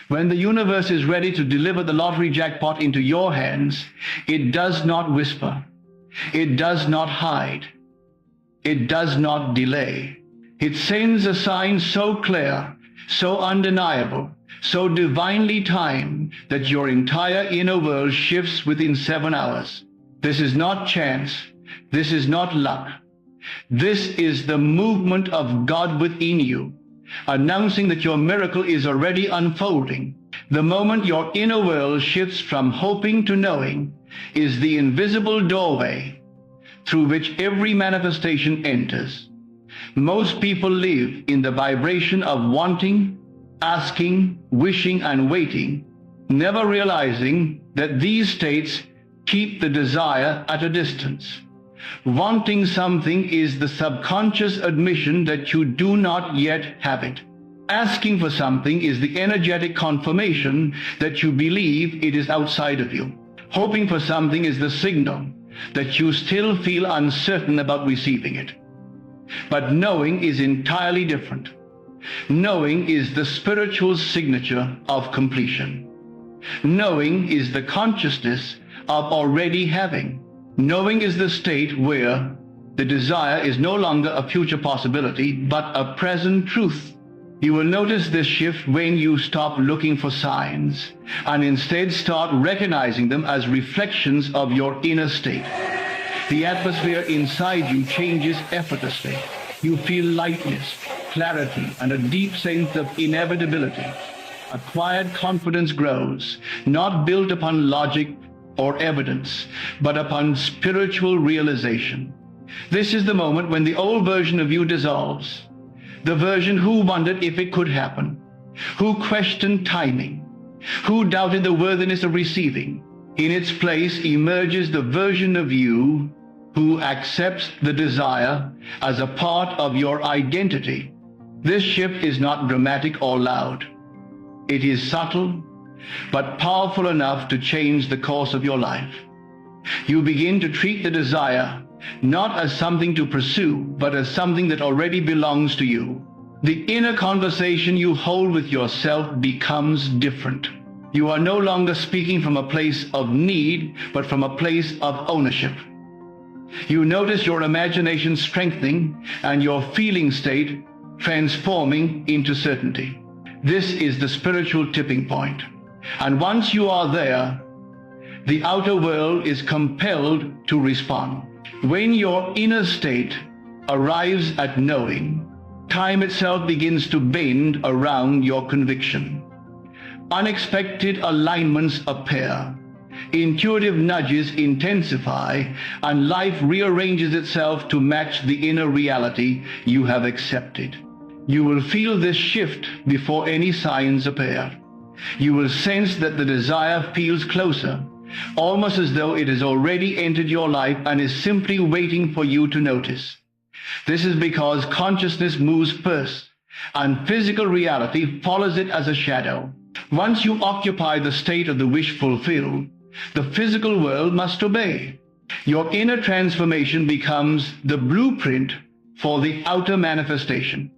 When the universe is ready to deliver the lottery jackpot into your hands, it does not whisper. It does not hide. It does not delay. It sends a sign so clear, so undeniable, so divinely timed that your entire inner world shifts within 7 hours. This is not chance. This is not luck. This is the movement of God within you, announcing that your miracle is already unfolding. The moment your inner world shifts from hoping to knowing is the invisible doorway through which every manifestation enters. Most people live in the vibration of wanting, asking, wishing, and waiting, never realizing that these states keep the desire at a distance. Wanting something is the subconscious admission that you do not yet have it. Asking for something is the energetic confirmation that you believe it is outside of you. Hoping for something is the signal that you still feel uncertain about receiving it. But knowing is entirely different. Knowing is the spiritual signature of completion. Knowing is the consciousness of already having. Knowing is the state where the desire is no longer a future possibility, but a present truth. You will notice this shift when you stop looking for signs and instead start recognizing them as reflections of your inner state. The atmosphere inside you changes effortlessly. You feel lightness, clarity, and a deep sense of inevitability. A quiet confidence grows, not built upon logic or evidence, but upon spiritual realization. This is the moment when the old version of you dissolves. The version who wondered if it could happen, who questioned timing, who doubted the worthiness of receiving. In its place emerges the version of you who accepts the desire as a part of your identity. This shift is not dramatic or loud. It is subtle, but powerful enough to change the course of your life. You begin to treat the desire not as something to pursue, but as something that already belongs to you. The inner conversation you hold with yourself becomes different. You are no longer speaking from a place of need, but from a place of ownership. You notice your imagination strengthening and your feeling state transforming into certainty. This is the spiritual tipping point. And once you are there, the outer world is compelled to respond. When your inner state arrives at knowing, time itself begins to bend around your conviction. Unexpected alignments appear, intuitive nudges intensify, and life rearranges itself to match the inner reality you have accepted. You will feel this shift before any signs appear. You will sense that the desire feels closer, almost as though it has already entered your life and is simply waiting for you to notice. This is because consciousness moves first, and physical reality follows it as a shadow. Once you occupy the state of the wish fulfilled, the physical world must obey. Your inner transformation becomes the blueprint for the outer manifestation.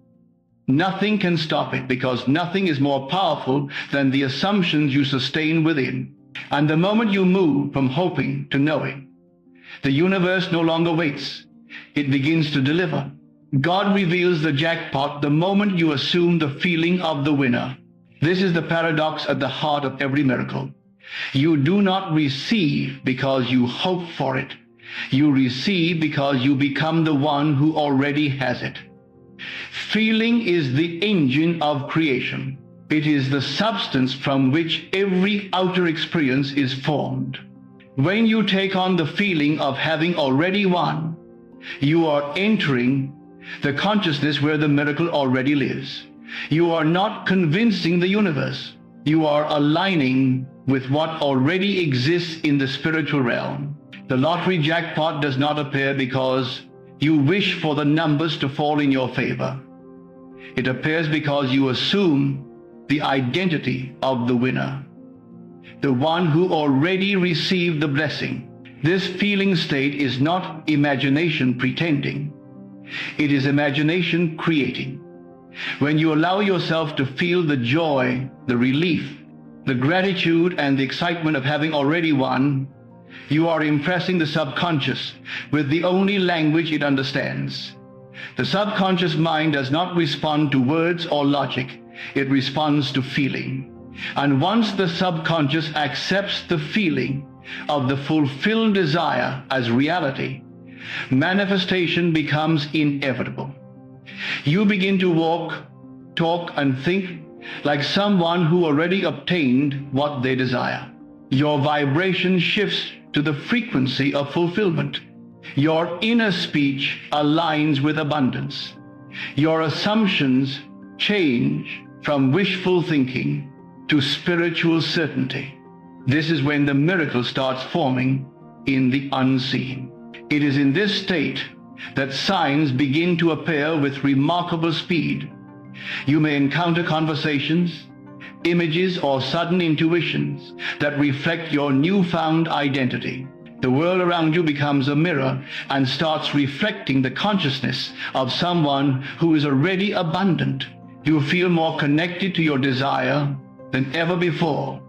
Nothing can stop it, because nothing is more powerful than the assumptions you sustain within. And the moment you move from hoping to knowing, the universe no longer waits. It begins to deliver. God reveals the jackpot the moment you assume the feeling of the winner. This is the paradox at the heart of every miracle. You do not receive because you hope for it. You receive because you become the one who already has it. Feeling is the engine of creation. It is the substance from which every outer experience is formed. When you take on the feeling of having already won, you are entering the consciousness where the miracle already lives. You are not convincing the universe. You are aligning with what already exists in the spiritual realm. The lottery jackpot does not appear because you wish for the numbers to fall in your favor. It appears because you assume the identity of the winner, the one who already received the blessing. This feeling state is not imagination pretending. It is imagination creating. When you allow yourself to feel the joy, the relief, the gratitude, and the excitement of having already won, you are impressing the subconscious with the only language it understands. The subconscious mind does not respond to words or logic. It responds to feeling. And once the subconscious accepts the feeling of the fulfilled desire as reality, manifestation becomes inevitable. You begin to walk, talk, and think like someone who already obtained what they desire. Your vibration shifts to the frequency of fulfillment. Your inner speech aligns with abundance. Your assumptions change from wishful thinking to spiritual certainty. This is when the miracle starts forming in the unseen. It is in this state that signs begin to appear with remarkable speed. You may encounter conversations, images, or sudden intuitions that reflect your newfound identity. The world around you becomes a mirror and starts reflecting the consciousness of someone who is already abundant. You feel more connected to your desire than ever before,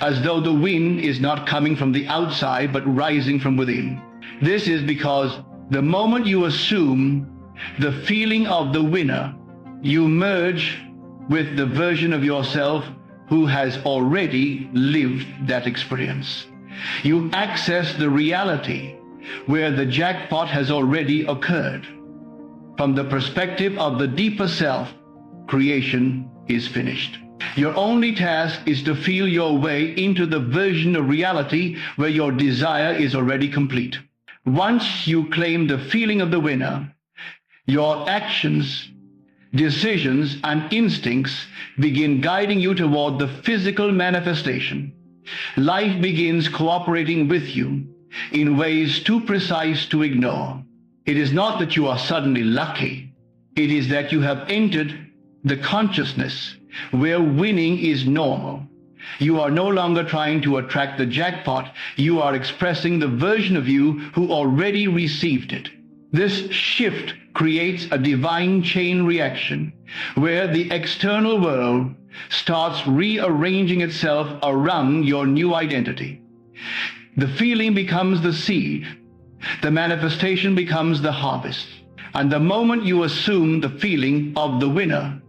as though the wind is not coming from the outside but rising from within. This is because the moment you assume the feeling of the winner, you merge with the version of yourself who has already lived that experience. You access the reality where the jackpot has already occurred. From the perspective of the deeper self, creation is finished. Your only task is to feel your way into the version of reality where your desire is already complete. Once you claim the feeling of the winner, your actions, decisions, and instincts begin guiding you toward the physical manifestation. Life begins cooperating with you in ways too precise to ignore. It is not that you are suddenly lucky. It is that you have entered the consciousness where winning is normal. You are no longer trying to attract the jackpot. You are expressing the version of you who already received it. This shift creates a divine chain reaction where the external world starts rearranging itself around your new identity. The feeling becomes the seed. The manifestation becomes the harvest. And the moment you assume the feeling of the winner,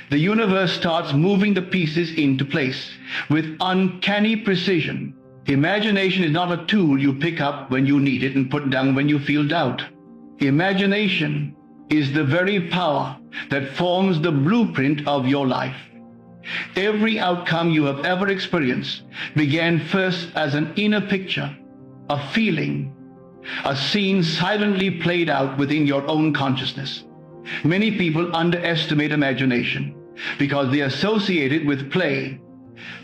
the universe starts moving the pieces into place with uncanny precision. Imagination is not a tool you pick up when you need it and put down when you feel doubt. Imagination is the very power that forms the blueprint of your life. Every outcome you have ever experienced began first as an inner picture, a feeling, a scene silently played out within your own consciousness. Many people underestimate imagination because they associate it with play,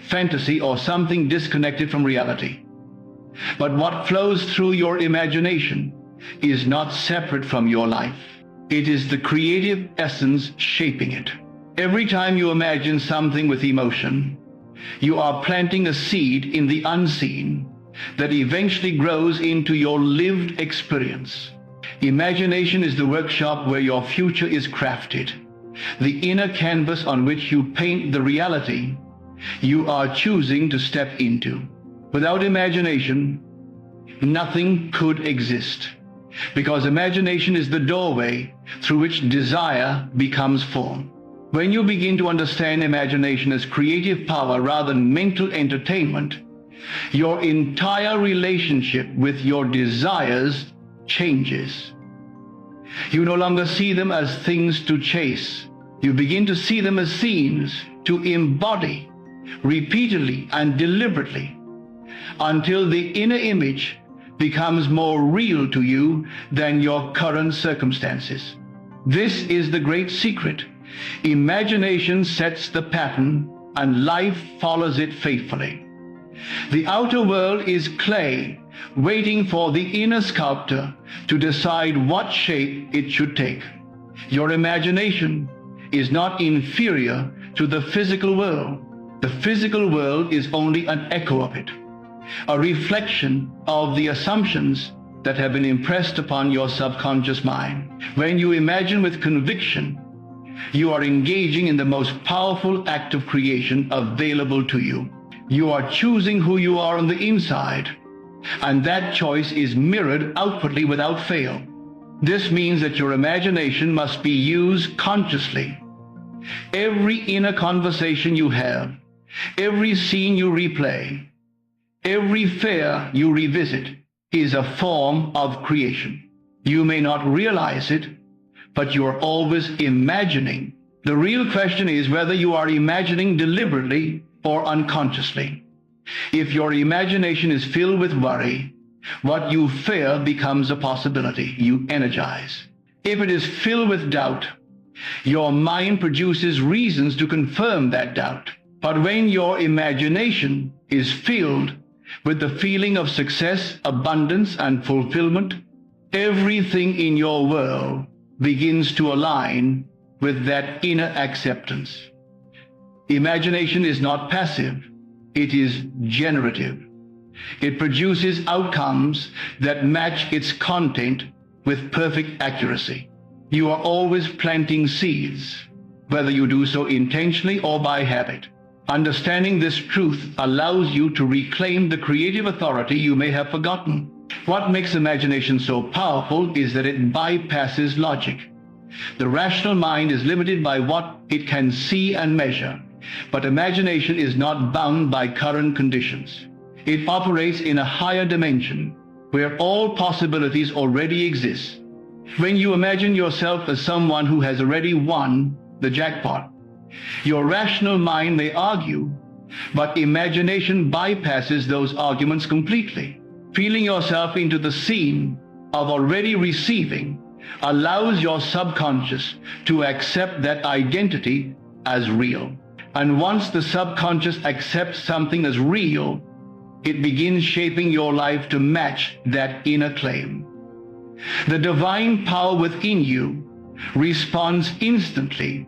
fantasy, or something disconnected from reality. But what flows through your imagination is not separate from your life. It is the creative essence shaping it. Every time you imagine something with emotion, you are planting a seed in the unseen that eventually grows into your lived experience. Imagination is the workshop where your future is crafted, the inner canvas on which you paint the reality you are choosing to step into. Without imagination, nothing could exist, because imagination is the doorway through which desire becomes form. When you begin to understand imagination as creative power rather than mental entertainment, your entire relationship with your desires changes. You no longer see them as things to chase. You begin to see them as scenes to embody repeatedly and deliberately until the inner image becomes more real to you than your current circumstances. This is the great secret. Imagination sets the pattern and life follows it faithfully. The outer world is clay, waiting for the inner sculptor to decide what shape it should take. Your imagination is not inferior to the physical world. The physical world is only an echo of it, a reflection of the assumptions that have been impressed upon your subconscious mind. When you imagine with conviction, You are engaging in the most powerful act of creation available to you. You are choosing who you are on the inside, and that choice is mirrored outwardly without fail. This means that your imagination must be used consciously. Every inner conversation you have, every scene you replay, every fear you revisit is a form of creation. You may not realize it, but you are always imagining. The real question is whether you are imagining deliberately or unconsciously. If your imagination is filled with worry, what you fear becomes a possibility you energize. If it is filled with doubt, your mind produces reasons to confirm that doubt. But when your imagination is filled with the feeling of success, abundance, and fulfillment, everything in your world begins to align with that inner acceptance. Imagination is not passive, it is generative. It produces outcomes that match its content with perfect accuracy. You are always planting seeds, whether you do so intentionally or by habit. Understanding this truth allows you to reclaim the creative authority you may have forgotten. What makes imagination so powerful is that it bypasses logic. The rational mind is limited by what it can see and measure, but imagination is not bound by current conditions. It operates in a higher dimension where all possibilities already exist. When you imagine yourself as someone who has already won the jackpot, your rational mind may argue, but imagination bypasses those arguments completely. Feeling yourself into the scene of already receiving allows your subconscious to accept that identity as real. And once the subconscious accepts something as real, it begins shaping your life to match that inner claim. The divine power within you responds instantly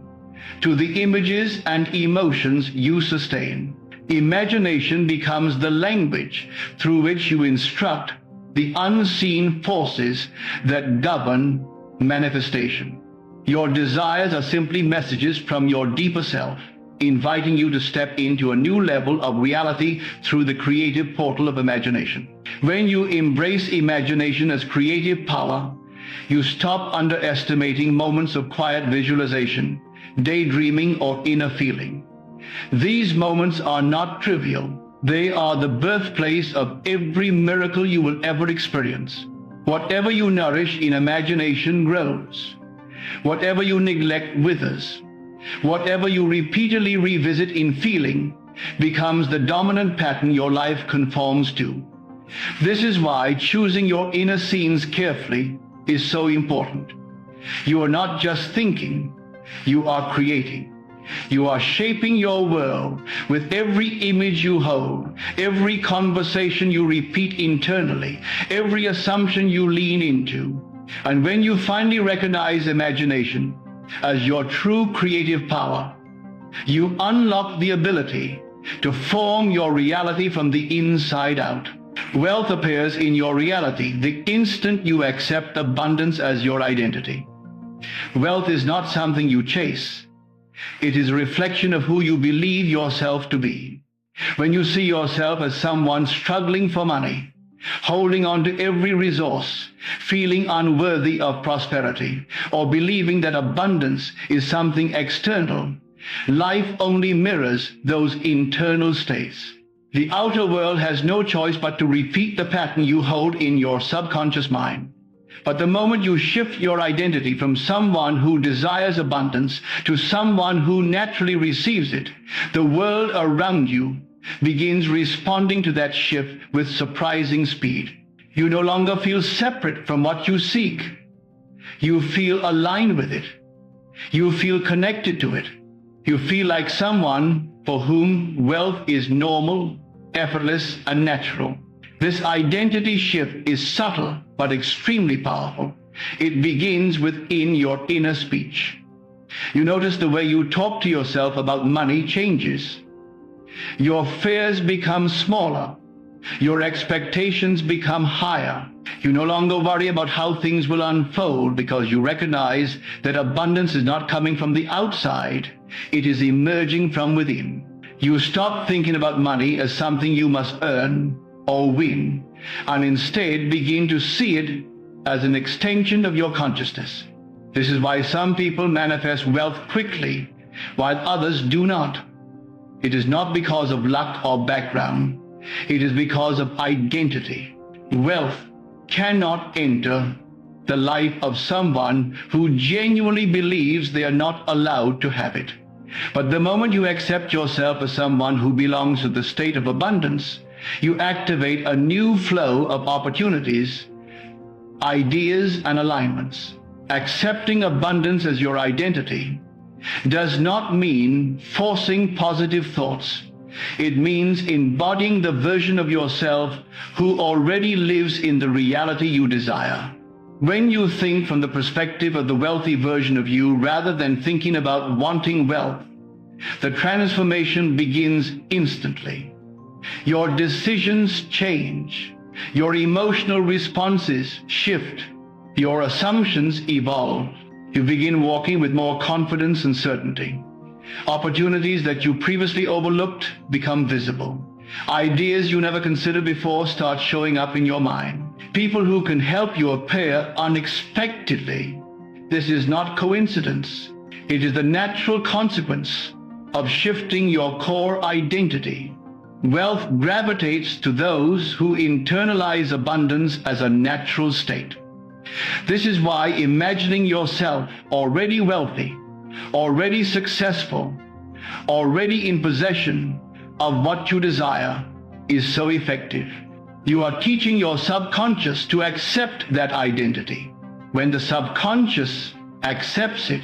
to the images and emotions you sustain. Imagination becomes the language through which you instruct the unseen forces that govern manifestation. Your desires are simply messages from your deeper self, inviting you to step into a new level of reality through the creative portal of imagination. When you embrace imagination as creative power, you stop underestimating moments of quiet visualization, daydreaming, or inner feeling. These moments are not trivial. They are the birthplace of every miracle you will ever experience. Whatever you nourish in imagination grows. Whatever you neglect withers. Whatever you repeatedly revisit in feeling becomes the dominant pattern your life conforms to. This is why choosing your inner scenes carefully is so important. You are not just thinking, you are creating. You are shaping your world with every image you hold, every conversation you repeat internally, every assumption you lean into. And when you finally recognize imagination as your true creative power, you unlock the ability to form your reality from the inside out. Wealth appears in your reality the instant you accept abundance as your identity. Wealth is not something you chase. It is a reflection of who you believe yourself to be. When you see yourself as someone struggling for money, holding on to every resource, feeling unworthy of prosperity, or believing that abundance is something external, life only mirrors those internal states. The outer world has no choice but to repeat the pattern you hold in your subconscious mind. But the moment you shift your identity from someone who desires abundance to someone who naturally receives it, the world around you begins responding to that shift with surprising speed. You no longer feel separate from what you seek. You feel aligned with it. You feel connected to it. You feel like someone for whom wealth is normal, effortless, and natural. This identity shift is subtle but extremely powerful. It begins within your inner speech. You notice the way you talk to yourself about money changes. Your fears become smaller. Your expectations become higher. You no longer worry about how things will unfold because you recognize that abundance is not coming from the outside, it is emerging from within. You stop thinking about money as something you must earn or win, and instead begin to see it as an extension of your consciousness. This is why some people manifest wealth quickly, while others do not. It is not because of luck or background. It is because of identity. Wealth cannot enter the life of someone who genuinely believes they are not allowed to have it. But the moment you accept yourself as someone who belongs to the state of abundance, you activate a new flow of opportunities, ideas, and alignments. Accepting abundance as your identity does not mean forcing positive thoughts. It means embodying the version of yourself who already lives in the reality you desire. When you think from the perspective of the wealthy version of you rather than thinking about wanting wealth, the transformation begins instantly. Your decisions change. Your emotional responses shift. Your assumptions evolve. You begin walking with more confidence and certainty. Opportunities that you previously overlooked become visible. Ideas you never considered before start showing up in your mind. People who can help you appear unexpectedly. This is not coincidence. It is the natural consequence of shifting your core identity. Wealth gravitates to those who internalize abundance as a natural state. This is why imagining yourself already wealthy, already successful, already in possession of what you desire is so effective. You are teaching your subconscious to accept that identity. When the subconscious accepts it,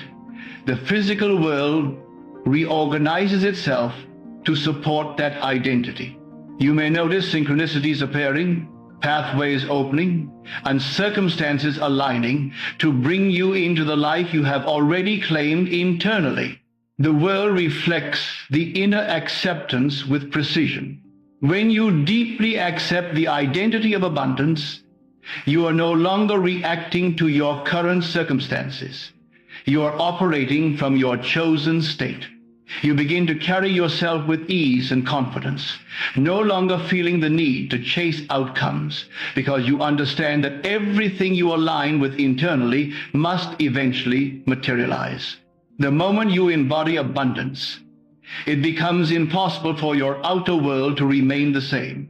the physical world reorganizes itself to support that identity. You may notice synchronicities appearing, pathways opening, and circumstances aligning to bring you into the life you have already claimed internally. The world reflects the inner acceptance with precision. When you deeply accept the identity of abundance, you are no longer reacting to your current circumstances. You are operating from your chosen state. You begin to carry yourself with ease and confidence, no longer feeling the need to chase outcomes, because you understand that everything you align with internally must eventually materialize. The moment you embody abundance, it becomes impossible for your outer world to remain the same.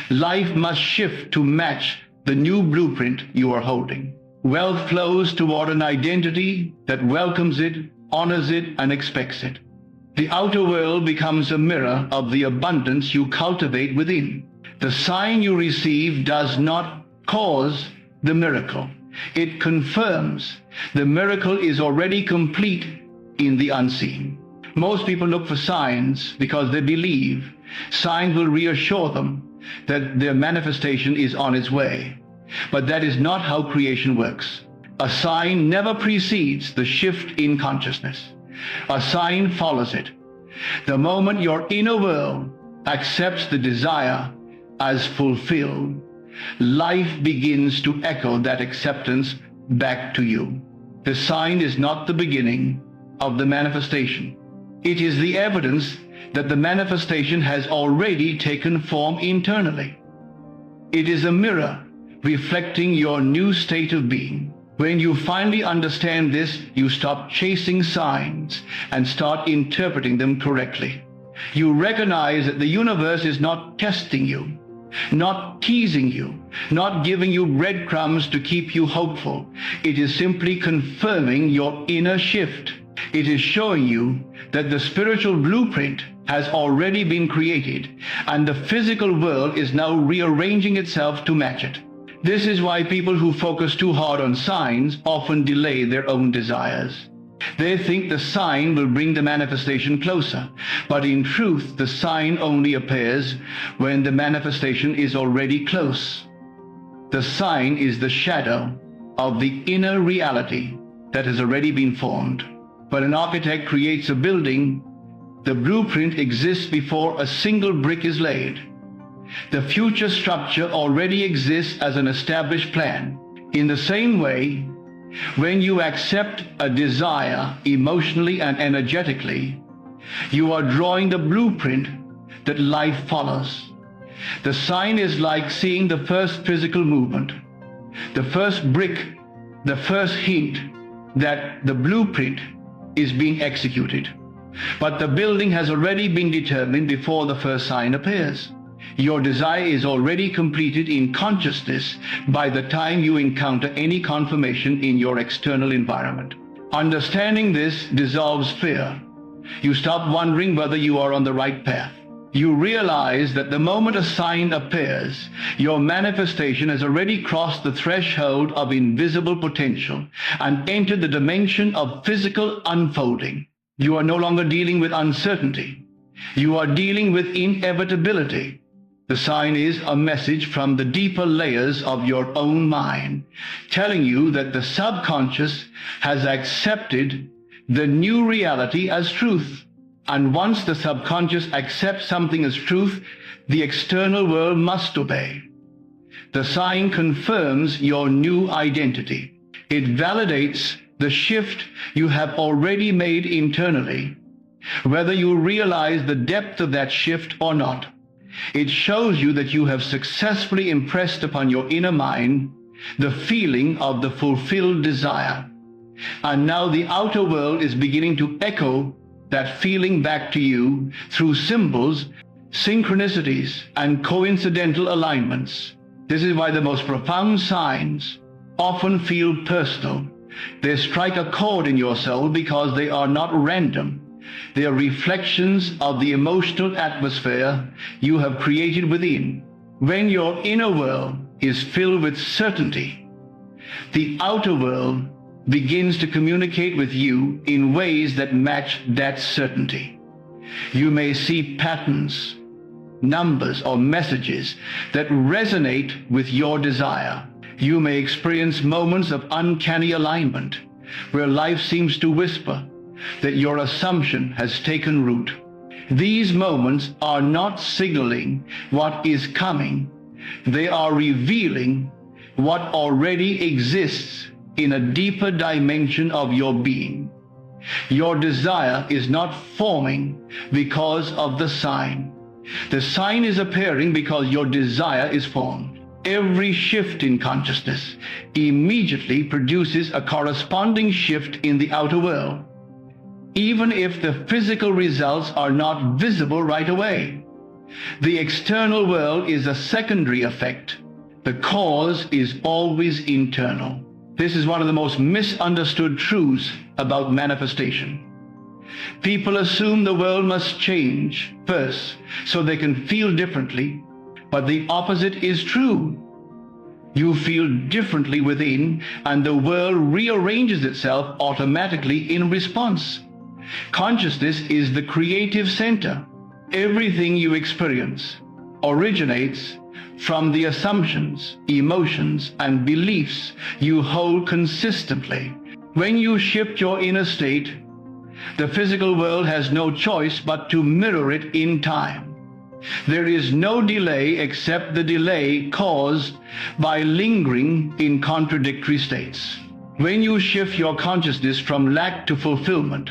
Life must shift to match the new blueprint you are holding. Wealth flows toward an identity that welcomes it, honors it, and expects it. The outer world becomes a mirror of the abundance you cultivate within. The sign you receive does not cause the miracle. It confirms the miracle is already complete in the unseen. Most people look for signs because they believe signs will reassure them that their manifestation is on its way. But that is not how creation works. A sign never precedes the shift in consciousness. A sign follows it. The moment your inner world accepts the desire as fulfilled, life begins to echo that acceptance back to you. The sign is not the beginning of the manifestation. It is the evidence that the manifestation has already taken form internally. It is a mirror reflecting your new state of being. When you finally understand this, you stop chasing signs and start interpreting them correctly. You recognize that the universe is not testing you, not teasing you, not giving you breadcrumbs to keep you hopeful. It is simply confirming your inner shift. It is showing you that the spiritual blueprint has already been created, and the physical world is now rearranging itself to match it. This is why people who focus too hard on signs often delay their own desires. They think the sign will bring the manifestation closer, but in truth, the sign only appears when the manifestation is already close. The sign is the shadow of the inner reality that has already been formed. When an architect creates a building, the blueprint exists before a single brick is laid. The future structure already exists as an established plan. In the same way, when you accept a desire emotionally and energetically, you are drawing the blueprint that life follows. The sign is like seeing the first physical movement, the first brick, the first hint that the blueprint is being executed. But the building has already been determined before the first sign appears. Your desire is already completed in consciousness by the time you encounter any confirmation in your external environment. Understanding this dissolves fear. You stop wondering whether you are on the right path. You realize that the moment a sign appears, your manifestation has already crossed the threshold of invisible potential and entered the dimension of physical unfolding. You are no longer dealing with uncertainty. You are dealing with inevitability. The sign is a message from the deeper layers of your own mind, telling you that the subconscious has accepted the new reality as truth. And once the subconscious accepts something as truth, the external world must obey. The sign confirms your new identity. It validates the shift you have already made internally, whether you realize the depth of that shift or not. It shows you that you have successfully impressed upon your inner mind the feeling of the fulfilled desire. And now the outer world is beginning to echo that feeling back to you through symbols, synchronicities, and coincidental alignments. This is why the most profound signs often feel personal. They strike a chord in your soul because they are not random. They are reflections of the emotional atmosphere you have created within. When your inner world is filled with certainty, the outer world begins to communicate with you in ways that match that certainty. You may see patterns, numbers, or messages that resonate with your desire. You may experience moments of uncanny alignment where life seems to whisper that your assumption has taken root. These moments are not signaling what is coming. They are revealing what already exists in a deeper dimension of your being. Your desire is not forming because of the sign. The sign is appearing because your desire is formed. Every shift in consciousness immediately produces a corresponding shift in the outer world, even if the physical results are not visible right away. The external world is a secondary effect. The cause is always internal. This is one of the most misunderstood truths about manifestation. People assume the world must change first so they can feel differently, but the opposite is true. You feel differently within, and the world rearranges itself automatically in response. Consciousness is the creative center. Everything you experience originates from the assumptions, emotions, and beliefs you hold consistently. When you shift your inner state, the physical world has no choice but to mirror it in time. There is no delay except the delay caused by lingering in contradictory states. When you shift your consciousness from lack to fulfillment,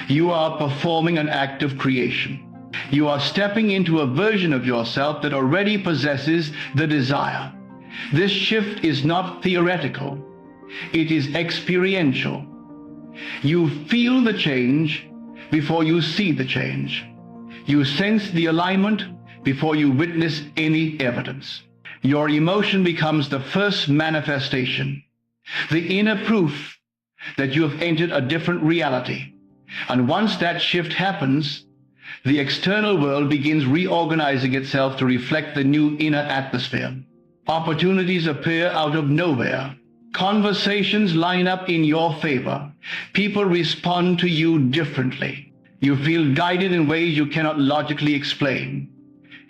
you are performing an act of creation. You are stepping into a version of yourself that already possesses the desire. This shift is not theoretical. It is experiential. You feel the change before you see the change. You sense the alignment before you witness any evidence. Your emotion becomes the first manifestation, the inner proof that you have entered a different reality. And once that shift happens, the external world begins reorganizing itself to reflect the new inner atmosphere. Opportunities appear out of nowhere. Conversations line up in your favor. People respond to you differently. You feel guided in ways you cannot logically explain.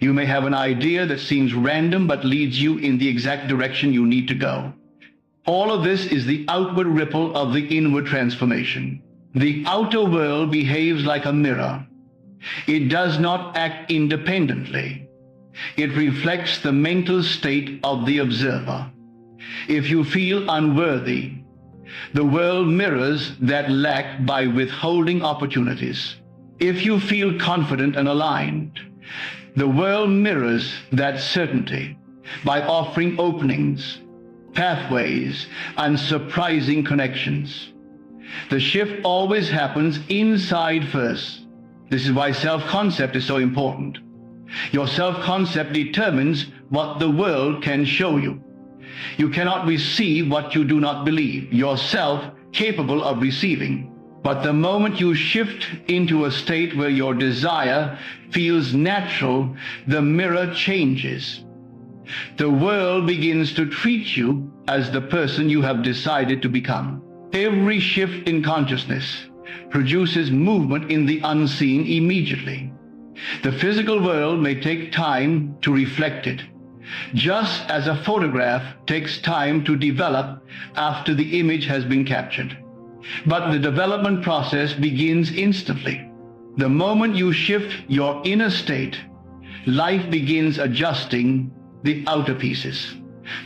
You may have an idea that seems random but leads you in the exact direction you need to go. All of this is the outward ripple of the inward transformation. The outer world behaves like a mirror. It does not act independently. It reflects the mental state of the observer. If you feel unworthy, the world mirrors that lack by withholding opportunities. If you feel confident and aligned, the world mirrors that certainty by offering openings, pathways, and surprising connections. The shift always happens inside first. This is why self-concept is so important. Your self-concept determines what the world can show you. You cannot receive what you do not believe yourself capable of receiving. But the moment you shift into a state where your desire feels natural, the mirror changes. The world begins to treat you as the person you have decided to become. Every shift in consciousness produces movement in the unseen immediately. The physical world may take time to reflect it, just as a photograph takes time to develop after the image has been captured. But the development process begins instantly. The moment you shift your inner state, life begins adjusting the outer pieces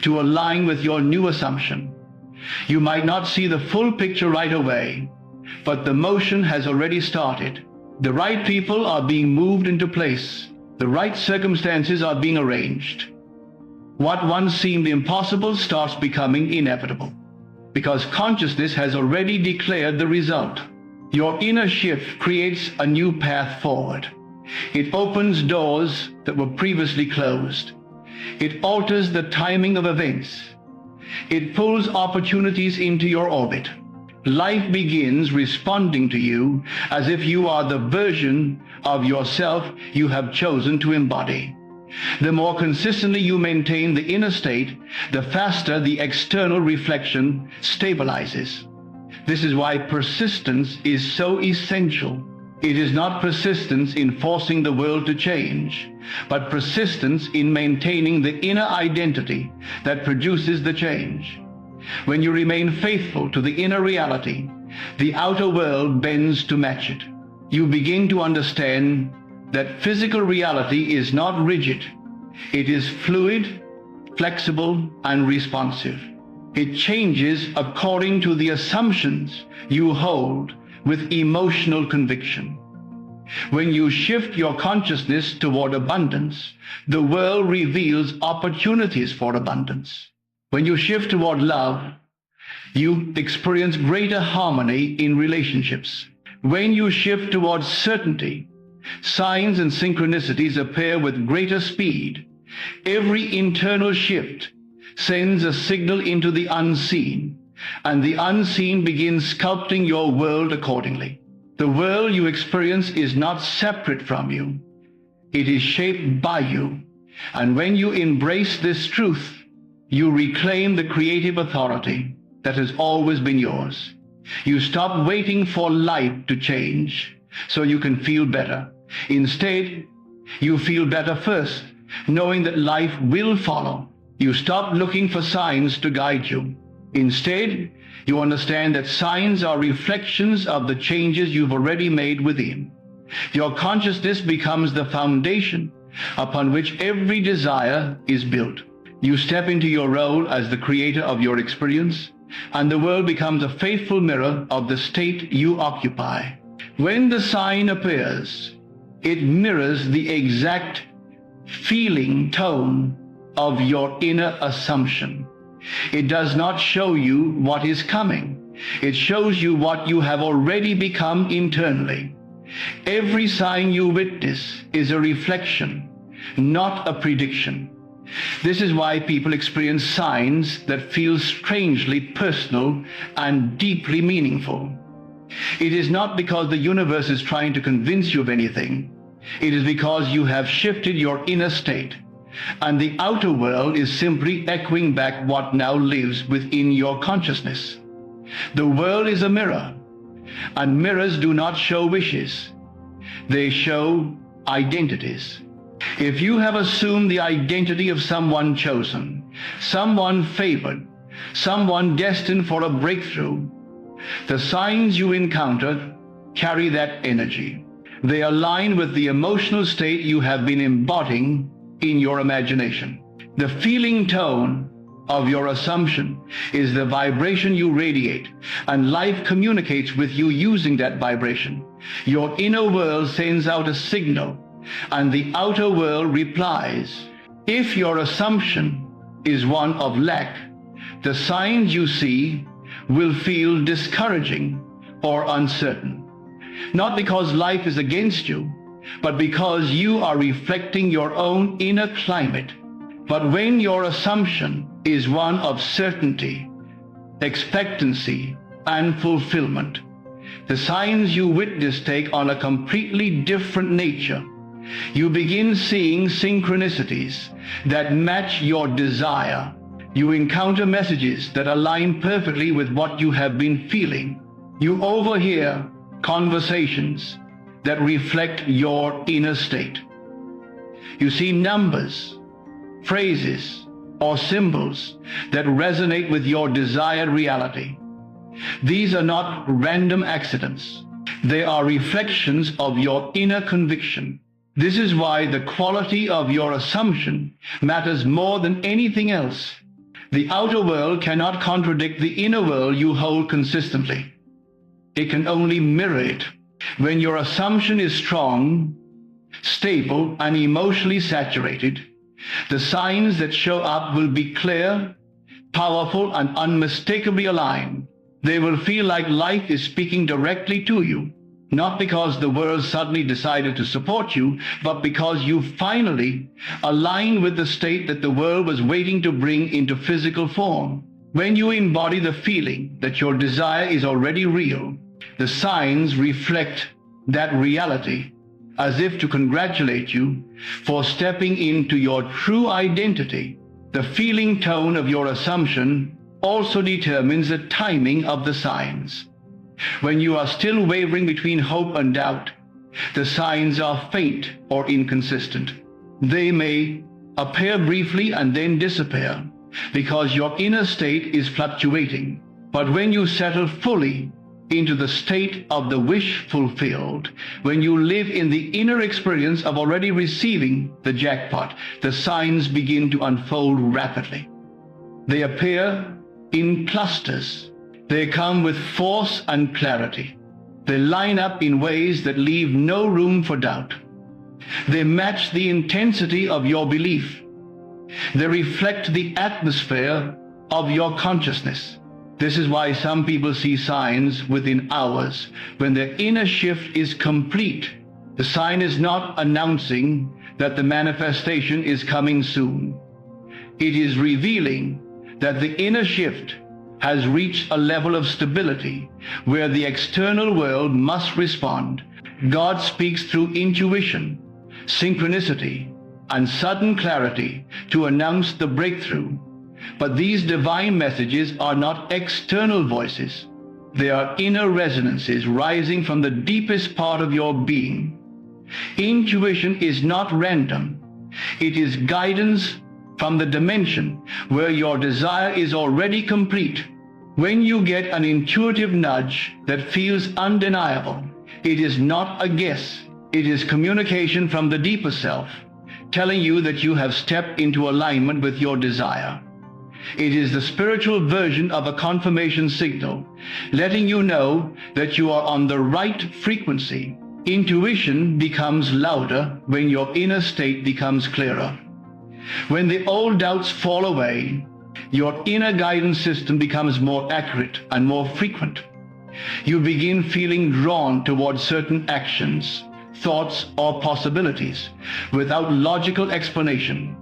to align with your new assumption. You might not see the full picture right away, but the motion has already started. The right people are being moved into place. The right circumstances are being arranged. What once seemed impossible starts becoming inevitable, because consciousness has already declared the result. Your inner shift creates a new path forward. It opens doors that were previously closed. It alters the timing of events. It pulls opportunities into your orbit. Life begins responding to you as if you are the version of yourself you have chosen to embody. The more consistently you maintain the inner state, the faster the external reflection stabilizes. This is why persistence is so essential. It is not persistence in forcing the world to change, but persistence in maintaining the inner identity that produces the change. When you remain faithful to the inner reality, the outer world bends to match it. You begin to understand that physical reality is not rigid. It is fluid, flexible, and responsive. It changes according to the assumptions you hold with emotional conviction. When you shift your consciousness toward abundance, the world reveals opportunities for abundance. When you shift toward love, you experience greater harmony in relationships. When you shift towards certainty, signs and synchronicities appear with greater speed. Every internal shift sends a signal into the unseen, and the unseen begins sculpting your world accordingly. The world you experience is not separate from you. It is shaped by you. And when you embrace this truth, you reclaim the creative authority that has always been yours. You stop waiting for life to change so you can feel better. Instead, you feel better first, knowing that life will follow. You stop looking for signs to guide you. Instead, you understand that signs are reflections of the changes you've already made within. Your consciousness becomes the foundation upon which every desire is built. You step into your role as the creator of your experience, and the world becomes a faithful mirror of the state you occupy. When the sign appears, it mirrors the exact feeling tone of your inner assumption. It does not show you what is coming. It shows you what you have already become internally. Every sign you witness is a reflection, not a prediction. This is why people experience signs that feel strangely personal and deeply meaningful. It is not because the universe is trying to convince you of anything. It is because you have shifted your inner state, and the outer world is simply echoing back what now lives within your consciousness. The world is a mirror, and mirrors do not show wishes. They show identities. If you have assumed the identity of someone chosen, someone favored, someone destined for a breakthrough, the signs you encounter carry that energy. They align with the emotional state you have been embodying in your imagination. The feeling tone of your assumption is the vibration you radiate, and life communicates with you using that vibration. Your inner world sends out a signal, and the outer world replies. If your assumption is one of lack, the signs you see will feel discouraging or uncertain. Not because life is against you, but because you are reflecting your own inner climate. But when your assumption is one of certainty, expectancy, and fulfillment, the signs you witness take on a completely different nature. You begin seeing synchronicities that match your desire. You encounter messages that align perfectly with what you have been feeling. You overhear conversations that reflect your inner state. You see numbers, phrases, or symbols that resonate with your desired reality. These are not random accidents. They are reflections of your inner conviction. This is why the quality of your assumption matters more than anything else. The outer world cannot contradict the inner world you hold consistently. It can only mirror it. When your assumption is strong, stable, and emotionally saturated, the signs that show up will be clear, powerful, and unmistakably aligned. They will feel like life is speaking directly to you, not because the world suddenly decided to support you, but because you finally align with the state that the world was waiting to bring into physical form. When you embody the feeling that your desire is already real, the signs reflect that reality as if to congratulate you for stepping into your true identity. The feeling tone of your assumption also determines the timing of the signs. When you are still wavering between hope and doubt, the signs are faint or inconsistent. They may appear briefly and then disappear because your inner state is fluctuating. But when you settle fully into the state of the wish fulfilled, when you live in the inner experience of already receiving the jackpot, the signs begin to unfold rapidly. They appear in clusters. They come with force and clarity. They line up in ways that leave no room for doubt. They match the intensity of your belief. They reflect the atmosphere of your consciousness. This is why some people see signs within hours when their inner shift is complete. The sign is not announcing that the manifestation is coming soon. It is revealing that the inner shift has reached a level of stability where the external world must respond. God speaks through intuition, synchronicity, and sudden clarity to announce the breakthrough. But these divine messages are not external voices. They are inner resonances rising from the deepest part of your being. Intuition is not random. It is guidance from the dimension where your desire is already complete. When you get an intuitive nudge that feels undeniable, it is not a guess. It is communication from the deeper self, telling you that you have stepped into alignment with your desire. It is the spiritual version of a confirmation signal, letting you know that you are on the right frequency. Intuition becomes louder when your inner state becomes clearer. When the old doubts fall away, your inner guidance system becomes more accurate and more frequent. You begin feeling drawn towards certain actions, thoughts, or possibilities without logical explanation.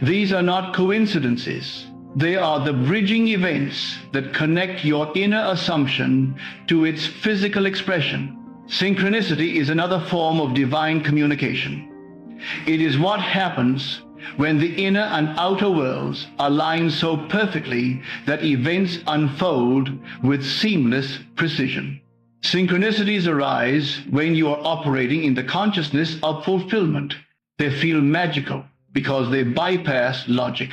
These are not coincidences. They are the bridging events that connect your inner assumption to its physical expression. Synchronicity is another form of divine communication. It is what happens when the inner and outer worlds align so perfectly that events unfold with seamless precision. Synchronicities arise when you are operating in the consciousness of fulfillment. They feel magical because they bypass logic.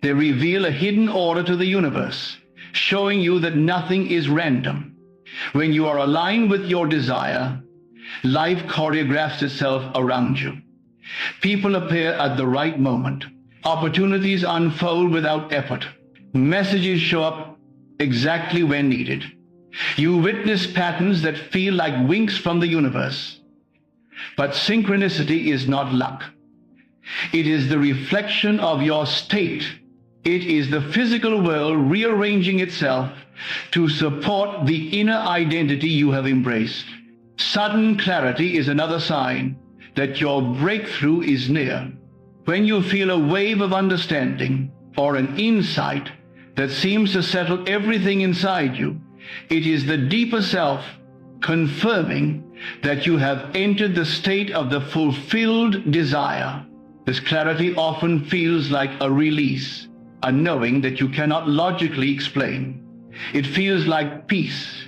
They reveal a hidden order to the universe, showing you that nothing is random. When you are aligned with your desire, life choreographs itself around you. People appear at the right moment. Opportunities unfold without effort. Messages show up exactly when needed. You witness patterns that feel like winks from the universe. But synchronicity is not luck. It is the reflection of your state. It is the physical world rearranging itself to support the inner identity you have embraced. Sudden clarity is another sign that your breakthrough is near. When you feel a wave of understanding or an insight that seems to settle everything inside you, it is the deeper self confirming that you have entered the state of the fulfilled desire. This clarity often feels like a release, a knowing that you cannot logically explain. It feels like peace.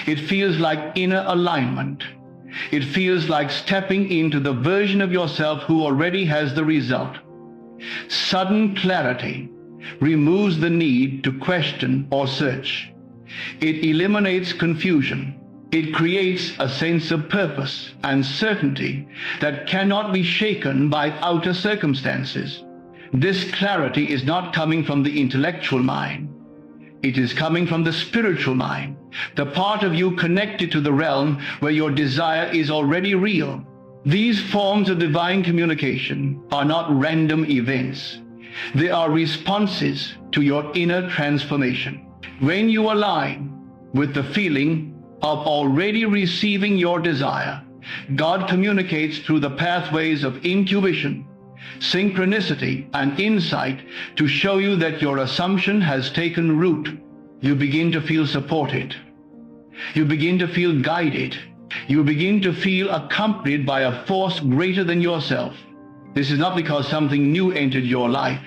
It feels like inner alignment. It feels like stepping into the version of yourself who already has the result. Sudden clarity removes the need to question or search. It eliminates confusion. It creates a sense of purpose and certainty that cannot be shaken by outer circumstances. This clarity is not coming from the intellectual mind. It is coming from the spiritual mind, the part of you connected to the realm where your desire is already real. These forms of divine communication are not random events. They are responses to your inner transformation. When you align with the feeling of already receiving your desire, God communicates through the pathways of intuition, synchronicity, and insight to show you that your assumption has taken root. You begin to feel supported. You begin to feel guided. You begin to feel accompanied by a force greater than yourself. This is not because something new entered your life,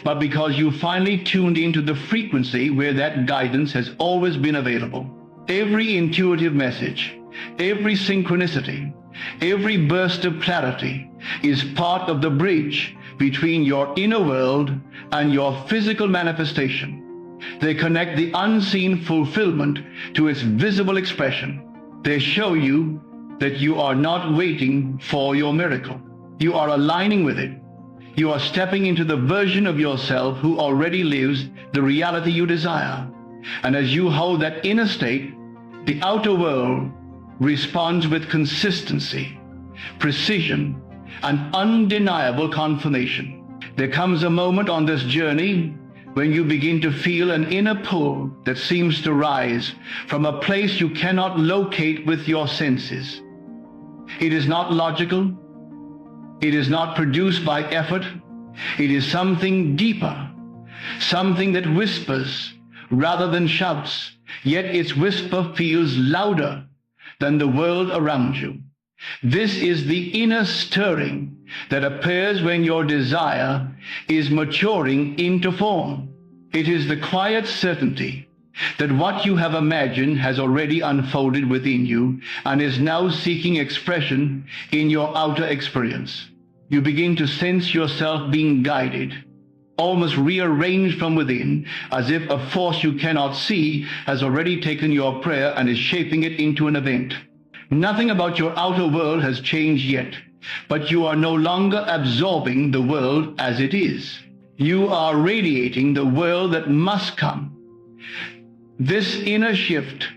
but because you finally tuned into the frequency where that guidance has always been available. Every intuitive message, every synchronicity, every burst of clarity is part of the bridge between your inner world and your physical manifestation. They connect the unseen fulfillment to its visible expression. They show you that you are not waiting for your miracle. You are aligning with it. You are stepping into the version of yourself who already lives the reality you desire. And as you hold that inner state, the outer world responds with consistency, precision, and undeniable confirmation. There comes a moment on this journey when you begin to feel an inner pull that seems to rise from a place you cannot locate with your senses. It is not logical. It is not produced by effort. It is something deeper, something that whispers rather than shouts, yet its whisper feels louder than the world around you. This is the inner stirring that appears when your desire is maturing into form. It is the quiet certainty that what you have imagined has already unfolded within you and is now seeking expression in your outer experience. You begin to sense yourself being guided, almost rearranged from within, as if a force you cannot see has already taken your prayer and is shaping it into an event. Nothing about your outer world has changed yet, but you are no longer absorbing the world as it is. You are radiating the world that must come. This inner shift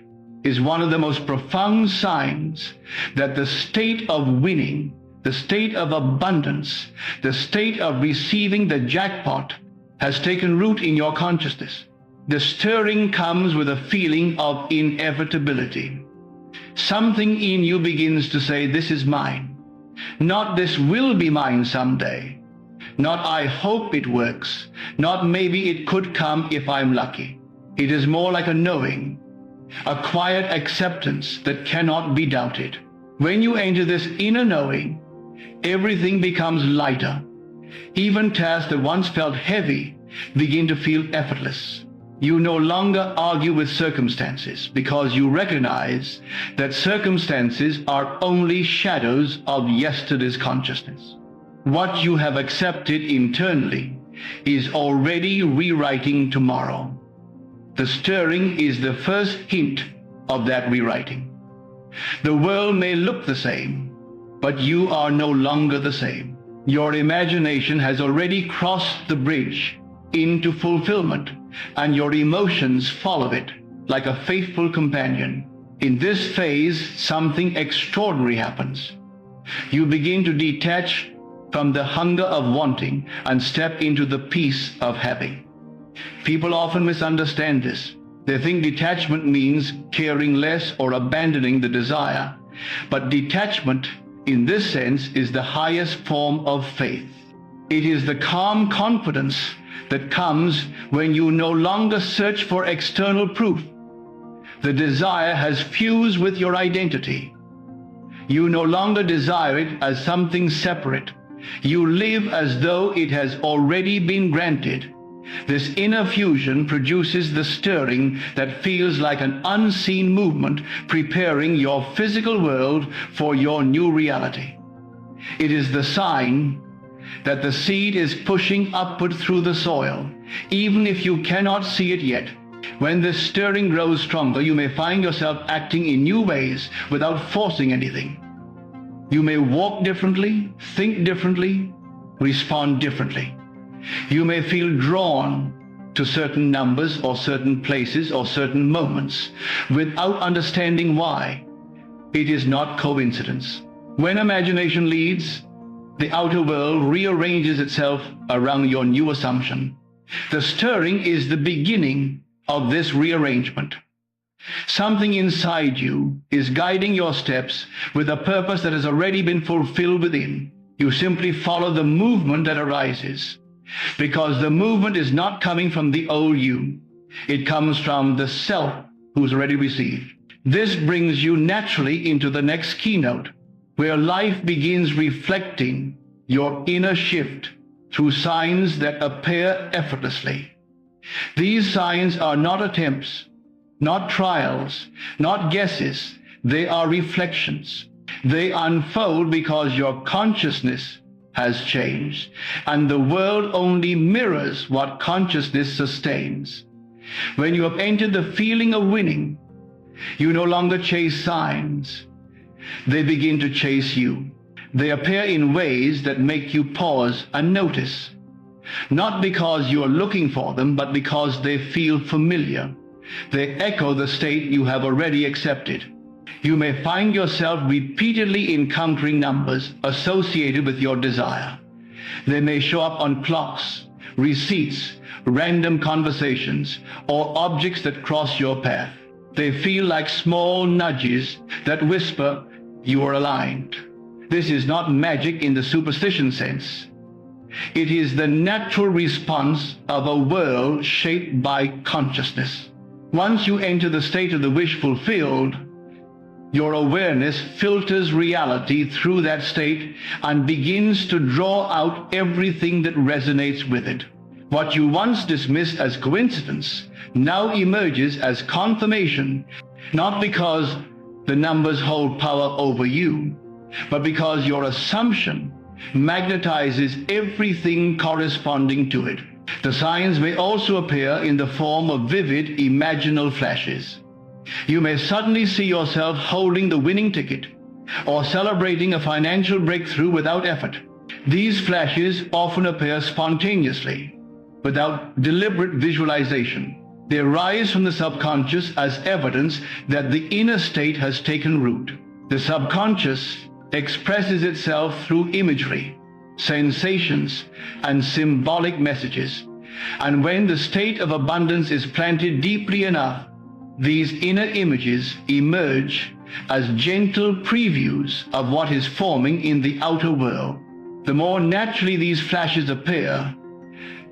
is one of the most profound signs that the state of winning, the state of abundance, the state of receiving the jackpot has taken root in your consciousness. The stirring comes with a feeling of inevitability. Something in you begins to say, this is mine. Not this will be mine someday. Not I hope it works. Not maybe it could come if I'm lucky. It is more like a knowing, a quiet acceptance that cannot be doubted. When you enter this inner knowing, everything becomes lighter. Even tasks that once felt heavy begin to feel effortless. You no longer argue with circumstances because you recognize that circumstances are only shadows of yesterday's consciousness. What you have accepted internally is already rewriting tomorrow. The stirring is the first hint of that rewriting. The world may look the same, but you are no longer the same. Your imagination has already crossed the bridge into fulfillment, and your emotions follow it like a faithful companion. In this phase, something extraordinary happens. You begin to detach from the hunger of wanting and step into the peace of having. People often misunderstand this. They think detachment means caring less or abandoning the desire. But detachment, in this sense, is the highest form of faith. It is the calm confidence that comes when you no longer search for external proof. The desire has fused with your identity. You no longer desire it as something separate. You live as though it has already been granted. This inner fusion produces the stirring that feels like an unseen movement preparing your physical world for your new reality. It is the sign that the seed is pushing upward through the soil, even if you cannot see it yet. When this stirring grows stronger, you may find yourself acting in new ways without forcing anything. You may walk differently, think differently, respond differently. You may feel drawn to certain numbers or certain places or certain moments without understanding why. It is not coincidence. When imagination leads, the outer world rearranges itself around your new assumption. The stirring is the beginning of this rearrangement. Something inside you is guiding your steps with a purpose that has already been fulfilled within. You simply follow the movement that arises, because the movement is not coming from the old you. It comes from the self who's already received. This brings you naturally into the next keynote, where life begins reflecting your inner shift through signs that appear effortlessly. These signs are not attempts, not trials, not guesses. They are reflections. They unfold because your consciousness has changed, and the world only mirrors what consciousness sustains. When you have entered the feeling of winning, you no longer chase signs. They begin to chase you. They appear in ways that make you pause and notice, not because you are looking for them, but because they feel familiar. They echo the state you have already accepted. You may find yourself repeatedly encountering numbers associated with your desire. They may show up on clocks, receipts, random conversations, or objects that cross your path. They feel like small nudges that whisper, "You are aligned." This is not magic in the superstition sense. It is the natural response of a world shaped by consciousness. Once you enter the state of the wish fulfilled, your awareness filters reality through that state and begins to draw out everything that resonates with it. What you once dismissed as coincidence now emerges as confirmation, not because the numbers hold power over you, but because your assumption magnetizes everything corresponding to it. The signs may also appear in the form of vivid imaginal flashes. You may suddenly see yourself holding the winning ticket or celebrating a financial breakthrough without effort. These flashes often appear spontaneously, without deliberate visualization. They arise from the subconscious as evidence that the inner state has taken root. The subconscious expresses itself through imagery, sensations, and symbolic messages. And when the state of abundance is planted deeply enough, these inner images emerge as gentle previews of what is forming in the outer world. The more naturally these flashes appear,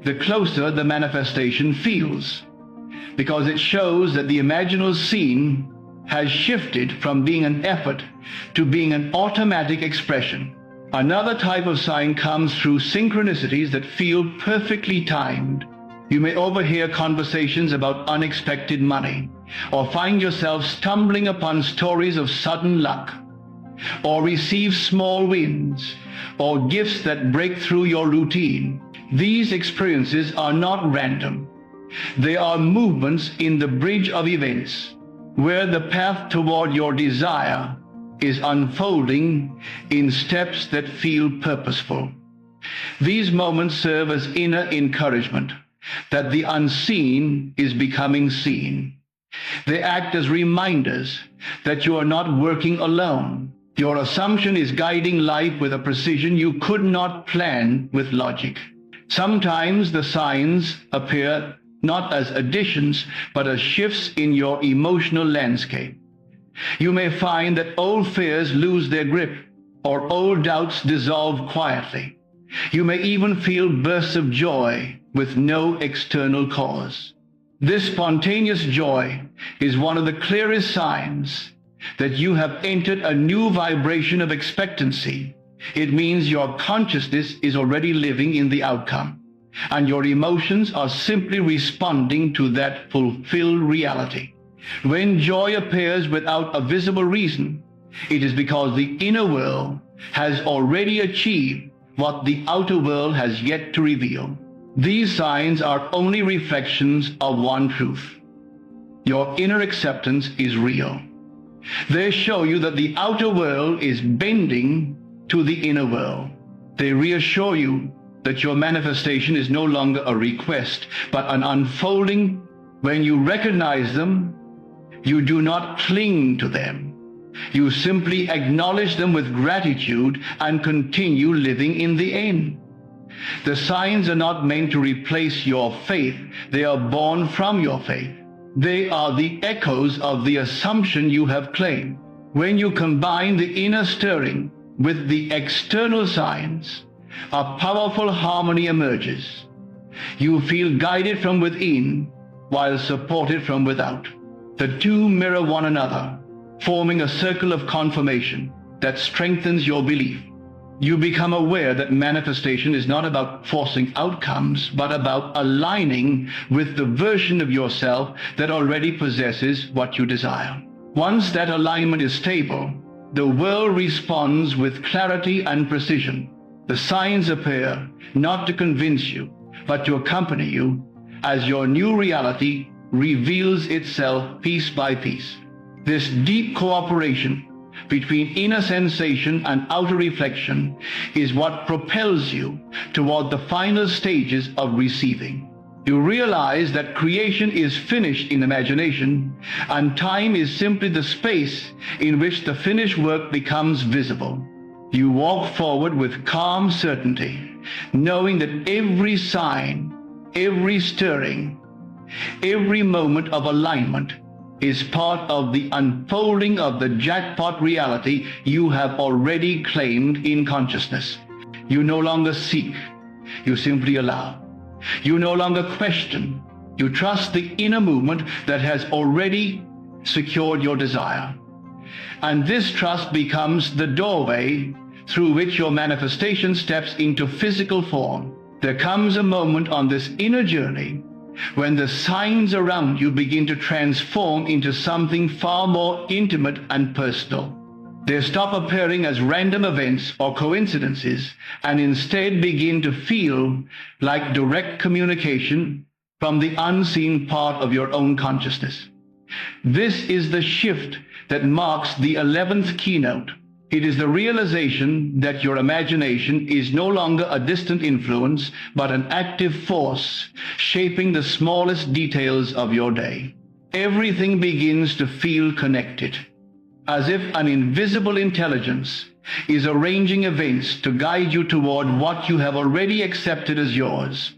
the closer the manifestation feels, because it shows that the imaginal scene has shifted from being an effort to being an automatic expression. Another type of sign comes through synchronicities that feel perfectly timed. You may overhear conversations about unexpected money, or find yourself stumbling upon stories of sudden luck, or receive small wins, or gifts that break through your routine. These experiences are not random. They are movements in the bridge of events, where the path toward your desire is unfolding in steps that feel purposeful. These moments serve as inner encouragement that the unseen is becoming seen. They act as reminders that you are not working alone. Your assumption is guiding life with a precision you could not plan with logic. Sometimes the signs appear not as additions, but as shifts in your emotional landscape. You may find that old fears lose their grip, or old doubts dissolve quietly. You may even feel bursts of joy with no external cause. This spontaneous joy is one of the clearest signs that you have entered a new vibration of expectancy. It means your consciousness is already living in the outcome, and your emotions are simply responding to that fulfilled reality. When joy appears without a visible reason, it is because the inner world has already achieved what the outer world has yet to reveal. These signs are only reflections of one truth. Your inner acceptance is real. They show you that the outer world is bending to the inner world. They reassure you that your manifestation is no longer a request, but an unfolding. When you recognize them, you do not cling to them. You simply acknowledge them with gratitude and continue living in the end. The signs are not meant to replace your faith. They are born from your faith. They are the echoes of the assumption you have claimed. When you combine the inner stirring with the external signs, a powerful harmony emerges. You feel guided from within while supported from without. The two mirror one another, forming a circle of confirmation that strengthens your belief. You become aware that manifestation is not about forcing outcomes, but about aligning with the version of yourself that already possesses what you desire. Once that alignment is stable, the world responds with clarity and precision. The signs appear not to convince you, but to accompany you as your new reality reveals itself piece by piece. This deep cooperation between inner sensation and outer reflection is what propels you toward the final stages of receiving. You realize that creation is finished in imagination, and time is simply the space in which the finished work becomes visible. You walk forward with calm certainty, knowing that every sign, every stirring, every moment of alignment is part of the unfolding of the jackpot reality you have already claimed in consciousness. You no longer seek, you simply allow. You no longer question, you trust the inner movement that has already secured your desire. And this trust becomes the doorway through which your manifestation steps into physical form. There comes a moment on this inner journey when the signs around you begin to transform into something far more intimate and personal. They stop appearing as random events or coincidences and instead begin to feel like direct communication from the unseen part of your own consciousness. This is the shift that marks the 11th keynote. It is the realization that your imagination is no longer a distant influence, but an active force shaping the smallest details of your day. Everything begins to feel connected, as if an invisible intelligence is arranging events to guide you toward what you have already accepted as yours.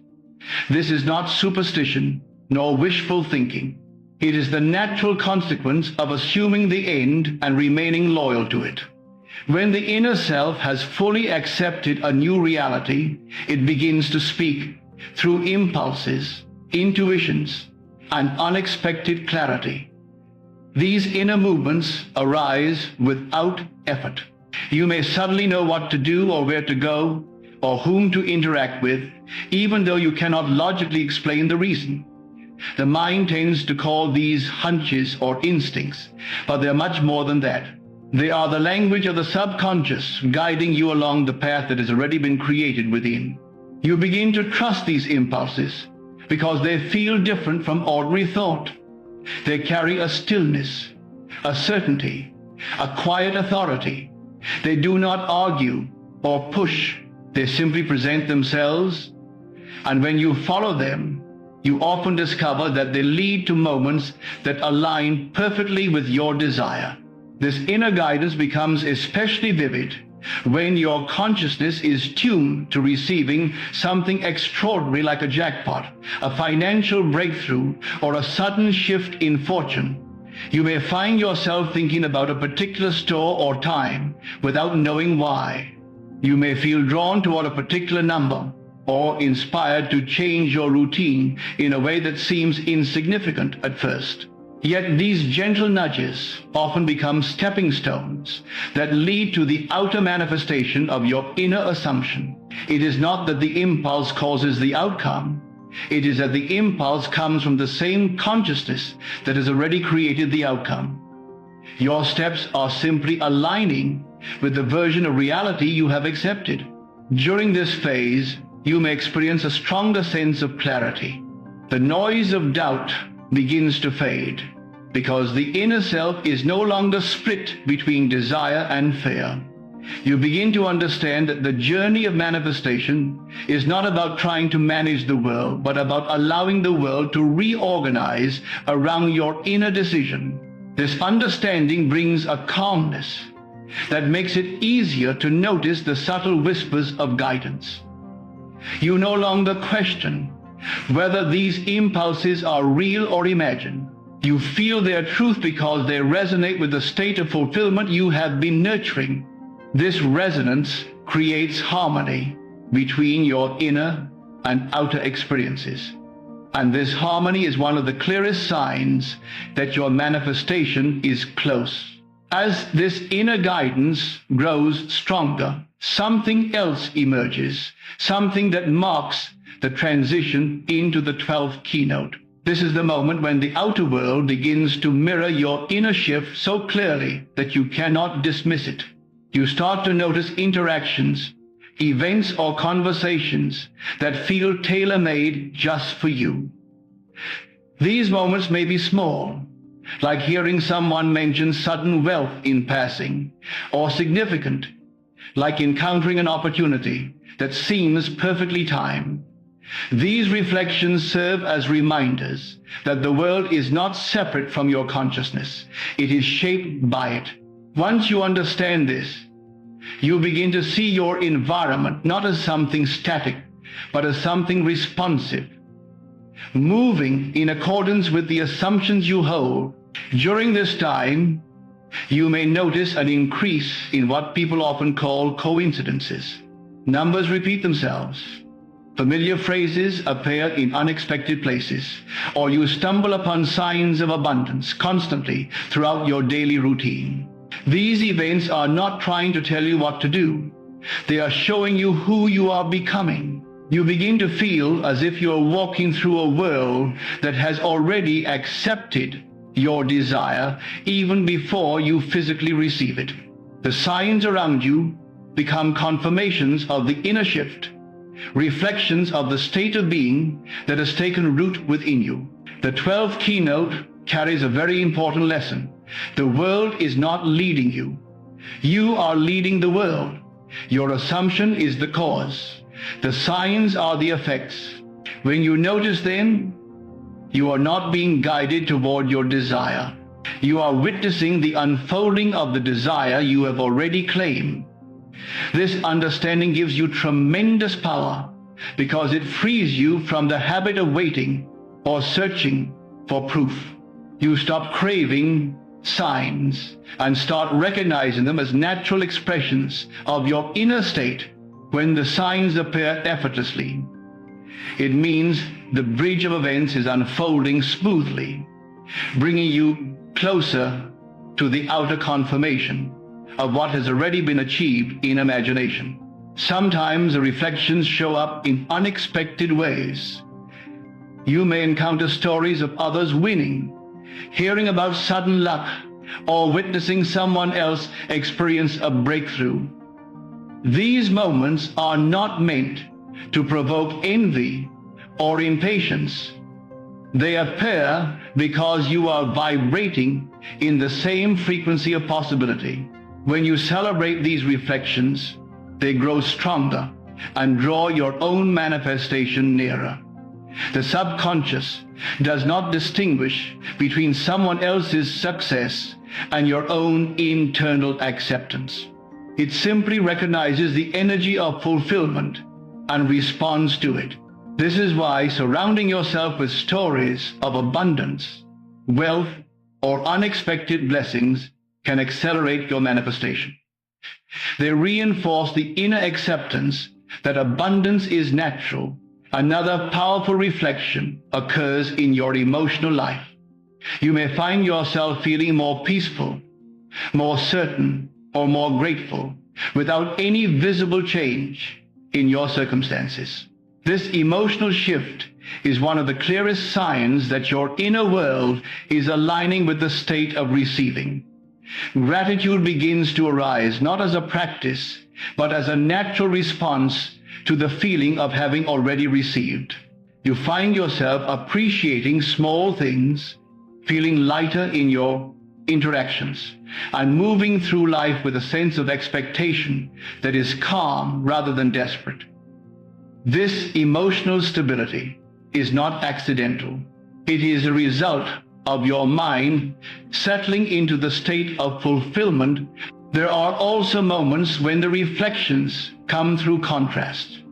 This is not superstition nor wishful thinking. It is the natural consequence of assuming the end and remaining loyal to it. When the inner self has fully accepted a new reality, it begins to speak through impulses, intuitions, and unexpected clarity. These inner movements arise without effort. You may suddenly know what to do or where to go or whom to interact with, even though you cannot logically explain the reason. The mind tends to call these hunches or instincts, but they're much more than that. They are the language of the subconscious, guiding you along the path that has already been created within. You begin to trust these impulses because they feel different from ordinary thought. They carry a stillness, a certainty, a quiet authority. They do not argue or push, They simply present themselves, and when you follow them, you often discover that they lead to moments that align perfectly with your desire. This inner guidance becomes especially vivid when your consciousness is tuned to receiving something extraordinary like a jackpot, a financial breakthrough, or a sudden shift in fortune. You may find yourself thinking about a particular store or time without knowing why. You may feel drawn toward a particular number or inspired to change your routine in a way that seems insignificant at first. Yet these gentle nudges often become stepping stones that lead to the outer manifestation of your inner assumption. It is not that the impulse causes the outcome. It is that the impulse comes from the same consciousness that has already created the outcome. Your steps are simply aligning with the version of reality you have accepted. During this phase, you may experience a stronger sense of clarity. The noise of doubt begins to fade because the inner self is no longer split between desire and fear. You begin to understand that the journey of manifestation is not about trying to manage the world, but about allowing the world to reorganize around your inner decision. This understanding brings a calmness that makes it easier to notice the subtle whispers of guidance. You no longer question whether these impulses are real or imagined. You feel their truth because they resonate with the state of fulfillment you have been nurturing. This resonance creates harmony between your inner and outer experiences. And this harmony is one of the clearest signs that your manifestation is close. As this inner guidance grows stronger, something else emerges, something that marks the transition into the 12th keynote. This is the moment when the outer world begins to mirror your inner shift so clearly that you cannot dismiss it. You start to notice interactions, events or conversations that feel tailor-made just for you. These moments may be small, like hearing someone mention sudden wealth in passing, or significant, like encountering an opportunity that seems perfectly timed. These reflections serve as reminders that the world is not separate from your consciousness. It is shaped by it. Once you understand this, you begin to see your environment not as something static, but as something responsive, moving in accordance with the assumptions you hold. During this time, you may notice an increase in what people often call coincidences. Numbers repeat themselves. Familiar phrases appear in unexpected places, or you stumble upon signs of abundance constantly throughout your daily routine. These events are not trying to tell you what to do. They are showing you who you are becoming. You begin to feel as if you are walking through a world that has already accepted your desire even before you physically receive it. The signs around you become confirmations of the inner shift, reflections of the state of being that has taken root within you. The 12th keynote carries a very important lesson. The world is not leading you. You are leading the world. Your assumption is the cause. The signs are the effects. When you notice them, you are not being guided toward your desire. You are witnessing the unfolding of the desire you have already claimed. This understanding gives you tremendous power because it frees you from the habit of waiting or searching for proof. You stop craving signs and start recognizing them as natural expressions of your inner state. When the signs appear effortlessly, it means the bridge of events is unfolding smoothly, bringing you closer to the outer confirmation of what has already been achieved in imagination. Sometimes the reflections show up in unexpected ways. You may encounter stories of others winning, hearing about sudden luck, or witnessing someone else experience a breakthrough. These moments are not meant to provoke envy or impatience. They appear because you are vibrating in the same frequency of possibility. When you celebrate these reflections, they grow stronger and draw your own manifestation nearer. The subconscious does not distinguish between someone else's success and your own internal acceptance. It simply recognizes the energy of fulfillment and responds to it. This is why surrounding yourself with stories of abundance, wealth, or unexpected blessings can accelerate your manifestation. They reinforce the inner acceptance that abundance is natural. Another powerful reflection occurs in your emotional life. You may find yourself feeling more peaceful, more certain, or more grateful without any visible change in your circumstances. This emotional shift is one of the clearest signs that your inner world is aligning with the state of receiving. Gratitude begins to arise not as a practice, but as a natural response to the feeling of having already received. You find yourself appreciating small things, feeling lighter in your interactions, and moving through life with a sense of expectation that is calm rather than desperate. This emotional stability is not accidental. It is a result of your mind settling into the state of fulfillment. There are also moments when the reflections come through contrast.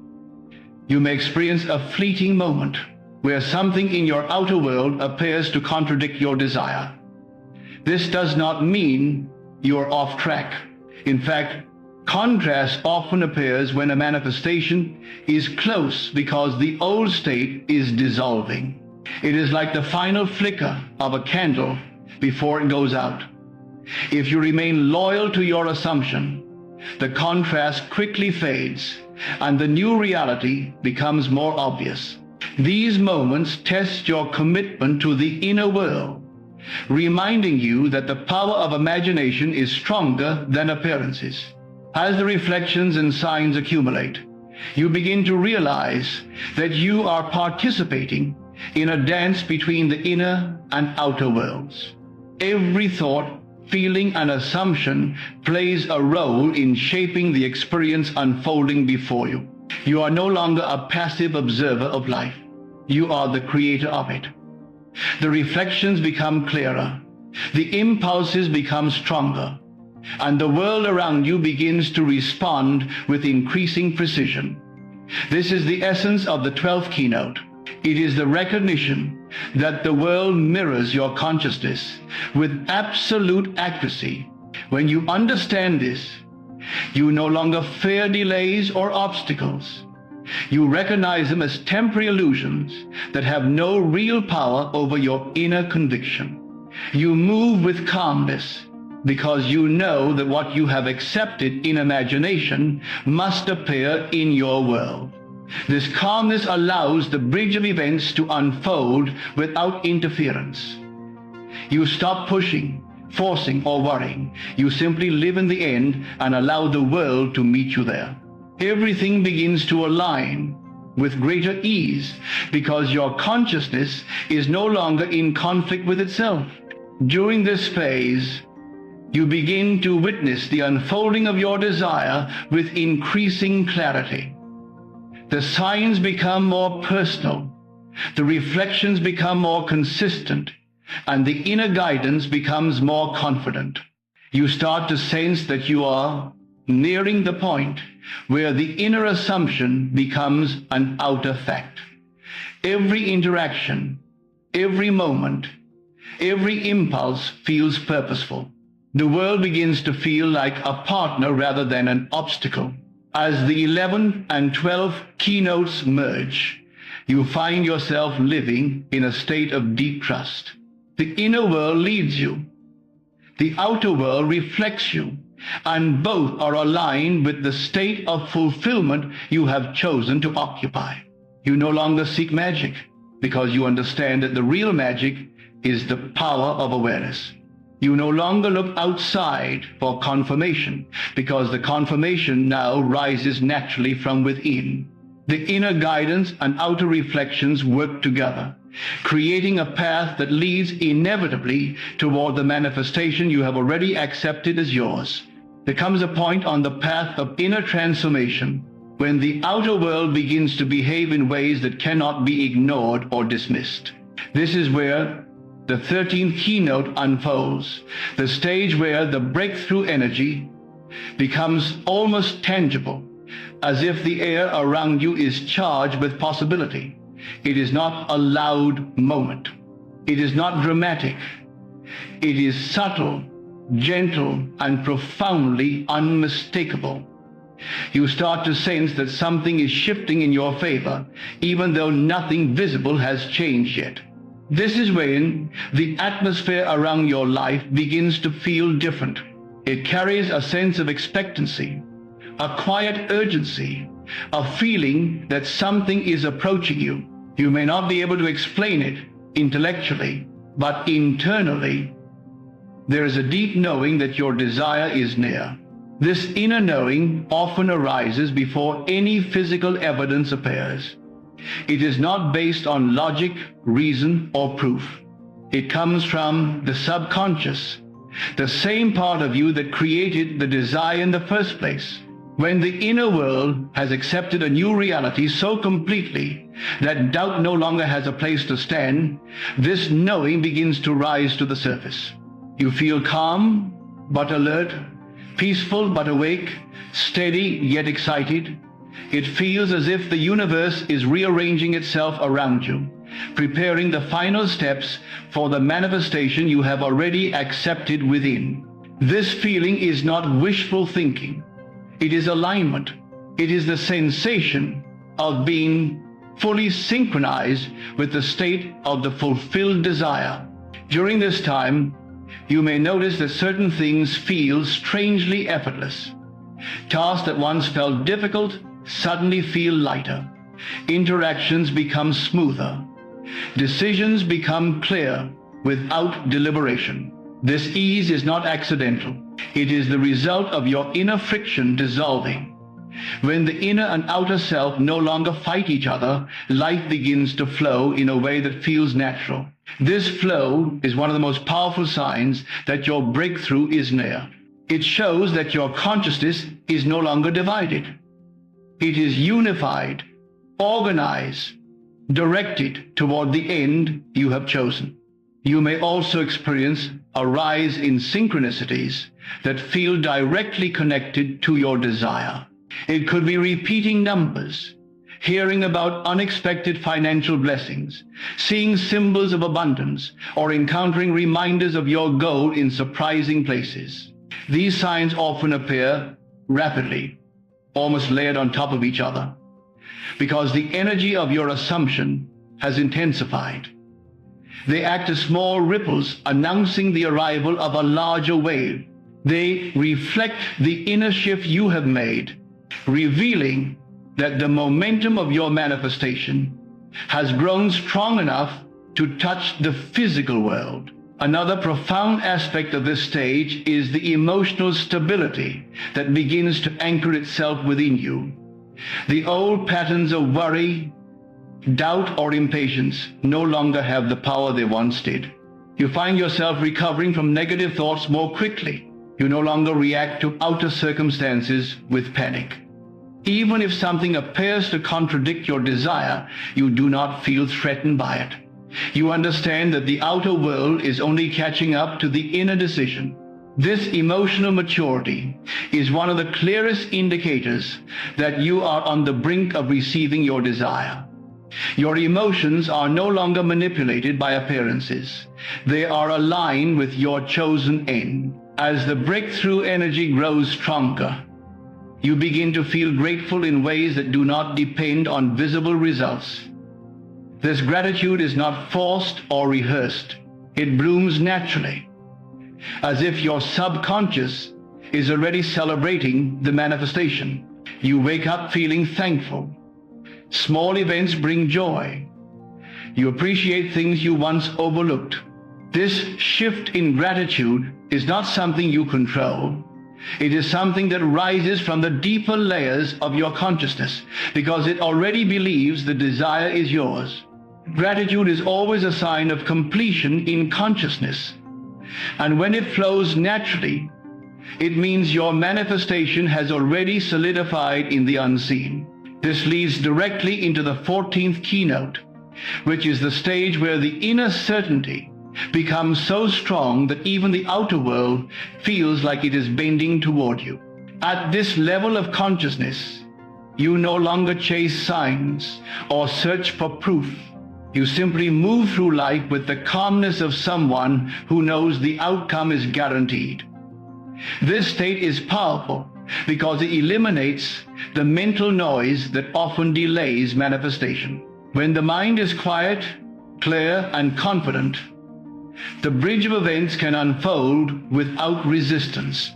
You may experience a fleeting moment where something in your outer world appears to contradict your desire. This does not mean you are off track. In fact, contrast often appears when a manifestation is close because the old state is dissolving. It is like the final flicker of a candle before it goes out. If you remain loyal to your assumption, the contrast quickly fades and the new reality becomes more obvious. These moments test your commitment to the inner world, reminding you that the power of imagination is stronger than appearances. As the reflections and signs accumulate, you begin to realize that you are participating in a dance between the inner and outer worlds. Every thought, feeling, and assumption plays a role in shaping the experience unfolding before you. You are no longer a passive observer of life. You are the creator of it. The reflections become clearer, the impulses become stronger, and the world around you begins to respond with increasing precision. This is the essence of the 12th keynote. It is the recognition that the world mirrors your consciousness with absolute accuracy. When you understand this, you no longer fear delays or obstacles. You recognize them as temporary illusions that have no real power over your inner conviction. You move with calmness because you know that what you have accepted in imagination must appear in your world. This calmness allows the bridge of events to unfold without interference. You stop pushing, forcing, or worrying. You simply live in the end and allow the world to meet you there. Everything begins to align with greater ease because your consciousness is no longer in conflict with itself. During this phase, you begin to witness the unfolding of your desire with increasing clarity. The signs become more personal, the reflections become more consistent, and the inner guidance becomes more confident. You start to sense that you are nearing the point where the inner assumption becomes an outer fact. Every interaction, every moment, every impulse feels purposeful. The world begins to feel like a partner rather than an obstacle. As the 11th and 12th keynotes merge, you find yourself living in a state of deep trust. The inner world leads you. The outer world reflects you, and both are aligned with the state of fulfillment you have chosen to occupy. You no longer seek magic because you understand that the real magic is the power of awareness. You no longer look outside for confirmation because the confirmation now rises naturally from within. The inner guidance and outer reflections work together, creating a path that leads inevitably toward the manifestation you have already accepted as yours. There comes a point on the path of inner transformation when the outer world begins to behave in ways that cannot be ignored or dismissed. This is where the 13th keynote unfolds, the stage where the breakthrough energy becomes almost tangible, as if the air around you is charged with possibility. It is not a loud moment. It is not dramatic. It is subtle, gentle, and profoundly unmistakable. You start to sense that something is shifting in your favor, even though nothing visible has changed yet. This is when the atmosphere around your life begins to feel different. It carries a sense of expectancy, a quiet urgency, a feeling that something is approaching you. You may not be able to explain it intellectually, but internally, there is a deep knowing that your desire is near. This inner knowing often arises before any physical evidence appears. It is not based on logic, reason, or proof. It comes from the subconscious, the same part of you that created the desire in the first place. When the inner world has accepted a new reality so completely that doubt no longer has a place to stand, this knowing begins to rise to the surface. You feel calm but alert, peaceful but awake, steady yet excited. It feels as if the universe is rearranging itself around you, preparing the final steps for the manifestation you have already accepted within. This feeling is not wishful thinking. It is alignment. It is the sensation of being fully synchronized with the state of the fulfilled desire. During this time, you may notice that certain things feel strangely effortless. Tasks that once felt difficult suddenly feel lighter. Interactions become smoother. Decisions become clear without deliberation. This ease is not accidental. It is the result of your inner friction dissolving. When the inner and outer self no longer fight each other, life begins to flow in a way that feels natural. This flow is one of the most powerful signs that your breakthrough is near. It shows that your consciousness is no longer divided. It is unified, organized, directed toward the end you have chosen. You may also experience a rise in synchronicities that feel directly connected to your desire. It could be repeating numbers, hearing about unexpected financial blessings, seeing symbols of abundance, or encountering reminders of your goal in surprising places. These signs often appear rapidly, almost layered on top of each other, because the energy of your assumption has intensified. They act as small ripples announcing the arrival of a larger wave. They reflect the inner shift you have made, revealing that the momentum of your manifestation has grown strong enough to touch the physical world. Another profound aspect of this stage is the emotional stability that begins to anchor itself within you. The old patterns of worry, doubt, or impatience no longer have the power they once did. You find yourself recovering from negative thoughts more quickly. You no longer react to outer circumstances with panic. Even if something appears to contradict your desire, you do not feel threatened by it. You understand that the outer world is only catching up to the inner decision. This emotional maturity is one of the clearest indicators that you are on the brink of receiving your desire. Your emotions are no longer manipulated by appearances. They are aligned with your chosen end. As the breakthrough energy grows stronger, you begin to feel grateful in ways that do not depend on visible results. This gratitude is not forced or rehearsed. It blooms naturally, as if your subconscious is already celebrating the manifestation. You wake up feeling thankful. Small events bring joy. You appreciate things you once overlooked. This shift in gratitude is not something you control. It is something that rises from the deeper layers of your consciousness because it already believes the desire is yours. Gratitude is always a sign of completion in consciousness. And when it flows naturally, it means your manifestation has already solidified in the unseen. This leads directly into the 14th keynote, which is the stage where the inner certainty becomes so strong that even the outer world feels like it is bending toward you. At this level of consciousness, you no longer chase signs or search for proof. You simply move through life with the calmness of someone who knows the outcome is guaranteed. This state is powerful because it eliminates the mental noise that often delays manifestation. When the mind is quiet, clear, and confident, the bridge of events can unfold without resistance.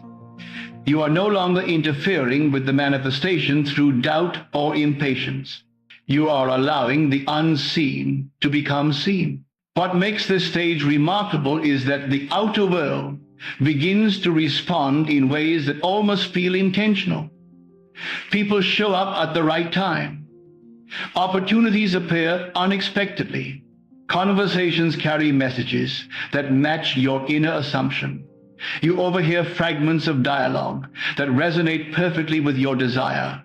You are no longer interfering with the manifestation through doubt or impatience. You are allowing the unseen to become seen. What makes this stage remarkable is that the outer world begins to respond in ways that almost feel intentional. People show up at the right time. Opportunities appear unexpectedly. Conversations carry messages that match your inner assumption. You overhear fragments of dialogue that resonate perfectly with your desire.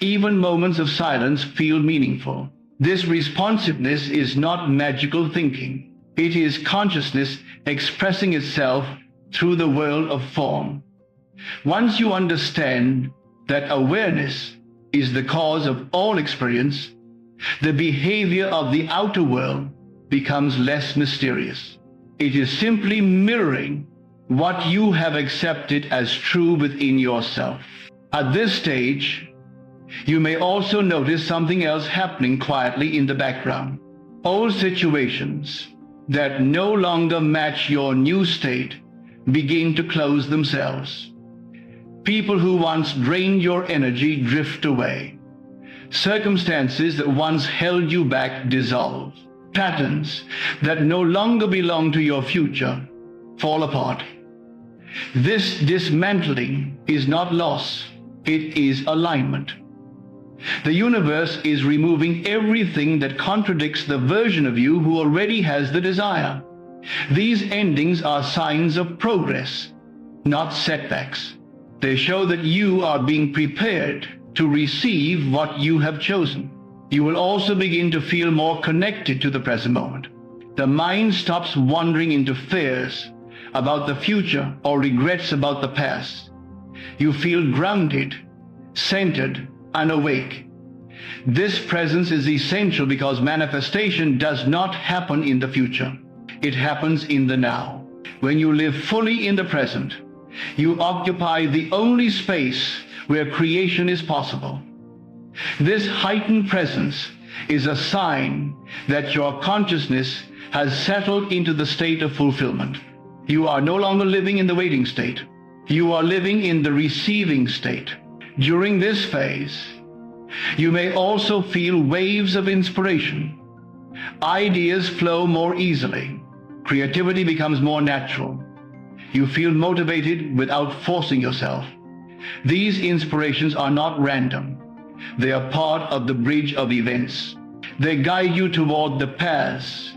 Even moments of silence feel meaningful. This responsiveness is not magical thinking. It is consciousness expressing itself through the world of form. Once you understand that awareness is the cause of all experience, the behavior of the outer world becomes less mysterious. It is simply mirroring what you have accepted as true within yourself. At this stage, you may also notice something else happening quietly in the background. Old situations that no longer match your new state begin to close themselves. People who once drained your energy drift away. Circumstances that once held you back dissolve. Patterns that no longer belong to your future fall apart. This dismantling is not loss, it is alignment. The universe is removing everything that contradicts the version of you who already has the desire. These endings are signs of progress, not setbacks. They show that you are being prepared to receive what you have chosen. You will also begin to feel more connected to the present moment. The mind stops wandering into fears about the future or regrets about the past. You feel grounded, centered, and awake. This presence is essential because manifestation does not happen in the future. It happens in the now. When you live fully in the present, you occupy the only space where creation is possible. This heightened presence is a sign that your consciousness has settled into the state of fulfillment. You are no longer living in the waiting state. You are living in the receiving state. During this phase, you may also feel waves of inspiration. Ideas flow more easily. Creativity becomes more natural. You feel motivated without forcing yourself. These inspirations are not random. They are part of the bridge of events. They guide you toward the paths,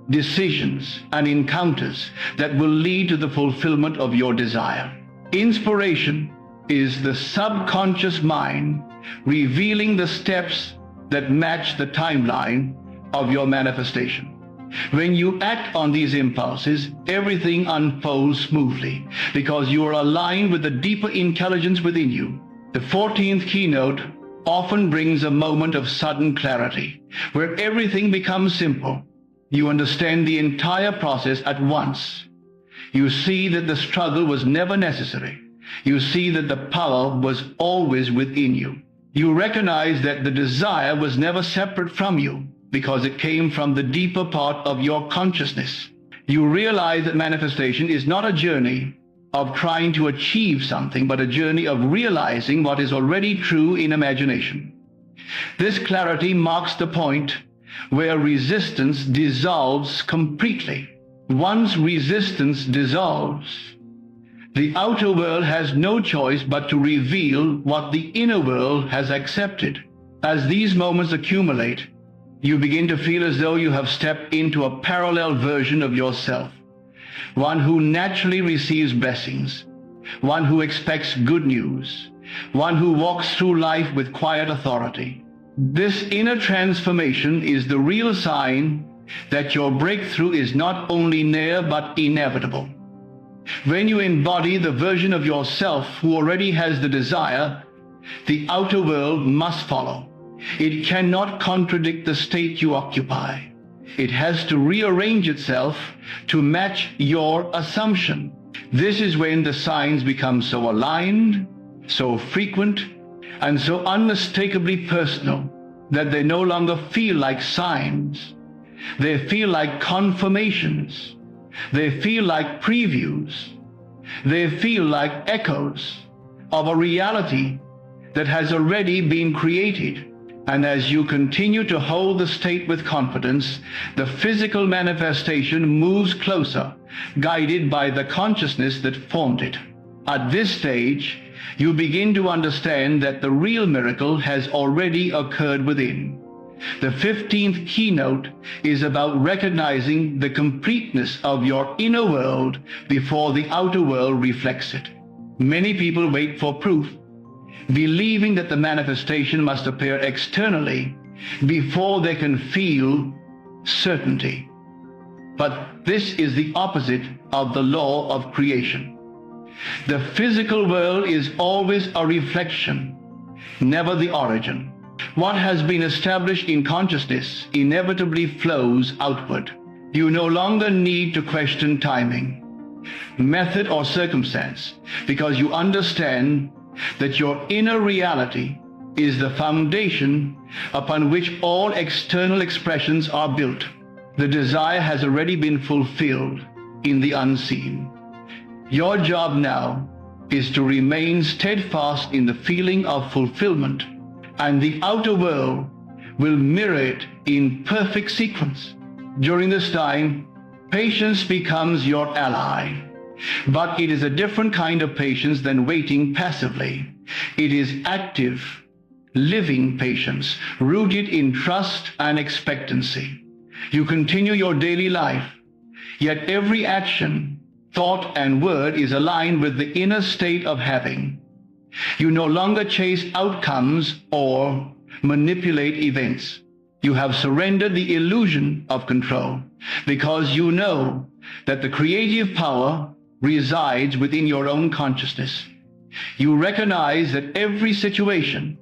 decisions, and encounters that will lead to the fulfillment of your desire. Inspiration is the subconscious mind revealing the steps that match the timeline of your manifestation. When you act on these impulses, everything unfolds smoothly because you are aligned with the deeper intelligence within you. The 14th keynote often brings a moment of sudden clarity, where everything becomes simple. You understand the entire process at once. You see that the struggle was never necessary. You see that the power was always within you. You recognize that the desire was never separate from you because it came from the deeper part of your consciousness. You realize that manifestation is not a journey of trying to achieve something, but a journey of realizing what is already true in imagination. This clarity marks the point where resistance dissolves completely. Once resistance dissolves, the outer world has no choice but to reveal what the inner world has accepted. As these moments accumulate, you begin to feel as though you have stepped into a parallel version of yourself, one who naturally receives blessings, one who expects good news, one who walks through life with quiet authority. This inner transformation is the real sign that your breakthrough is not only near but inevitable. When you embody the version of yourself who already has the desire, the outer world must follow. It cannot contradict the state you occupy. It has to rearrange itself to match your assumption. This is when the signs become so aligned, so frequent, and so unmistakably personal that they no longer feel like signs. They feel like confirmations. They feel like previews. They feel like echoes of a reality that has already been created. And as you continue to hold the state with confidence, the physical manifestation moves closer, guided by the consciousness that formed it. At this stage, you begin to understand that the real miracle has already occurred within. The 15th keynote is about recognizing the completeness of your inner world before the outer world reflects it. Many people wait for proof, believing that the manifestation must appear externally before they can feel certainty. But this is the opposite of the law of creation. The physical world is always a reflection, never the origin. What has been established in consciousness inevitably flows outward. You no longer need to question timing, method, or circumstance, because you understand that your inner reality is the foundation upon which all external expressions are built. The desire has already been fulfilled in the unseen. Your job now is to remain steadfast in the feeling of fulfillment, and the outer world will mirror it in perfect sequence. During this time, patience becomes your ally. But it is a different kind of patience than waiting passively. It is active, living patience, rooted in trust and expectancy. You continue your daily life, yet every action, thought, and word is aligned with the inner state of having. You no longer chase outcomes or manipulate events. You have surrendered the illusion of control because you know that the creative power resides within your own consciousness. You recognize that every situation,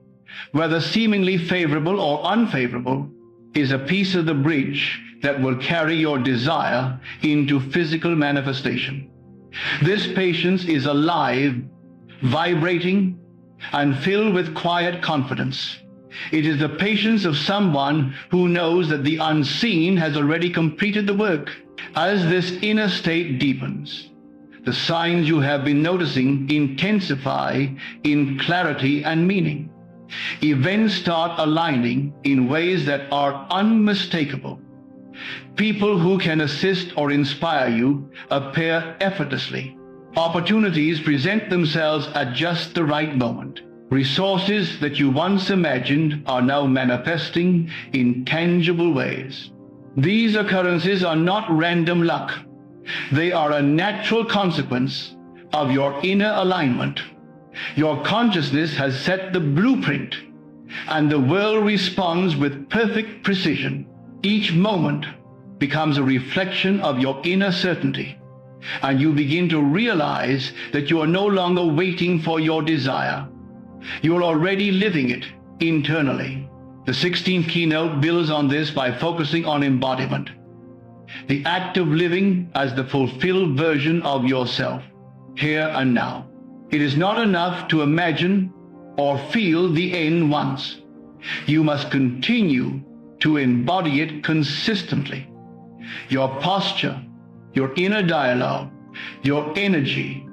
whether seemingly favorable or unfavorable, is a piece of the bridge that will carry your desire into physical manifestation. This patience is alive, vibrating, and filled with quiet confidence. It is the patience of someone who knows that the unseen has already completed the work. As this inner state deepens, the signs you have been noticing intensify in clarity and meaning. Events start aligning in ways that are unmistakable. People who can assist or inspire you appear effortlessly. Opportunities present themselves at just the right moment. Resources that you once imagined are now manifesting in tangible ways. These occurrences are not random luck. They are a natural consequence of your inner alignment. Your consciousness has set the blueprint, and the world responds with perfect precision. Each moment becomes a reflection of your inner certainty, and you begin to realize that you are no longer waiting for your desire. You are already living it internally. The 16th keynote builds on this by focusing on embodiment, the act of living as the fulfilled version of yourself, here and now. It is not enough to imagine or feel the end once. You must continue to embody it consistently. Your posture, your inner dialogue, your energy,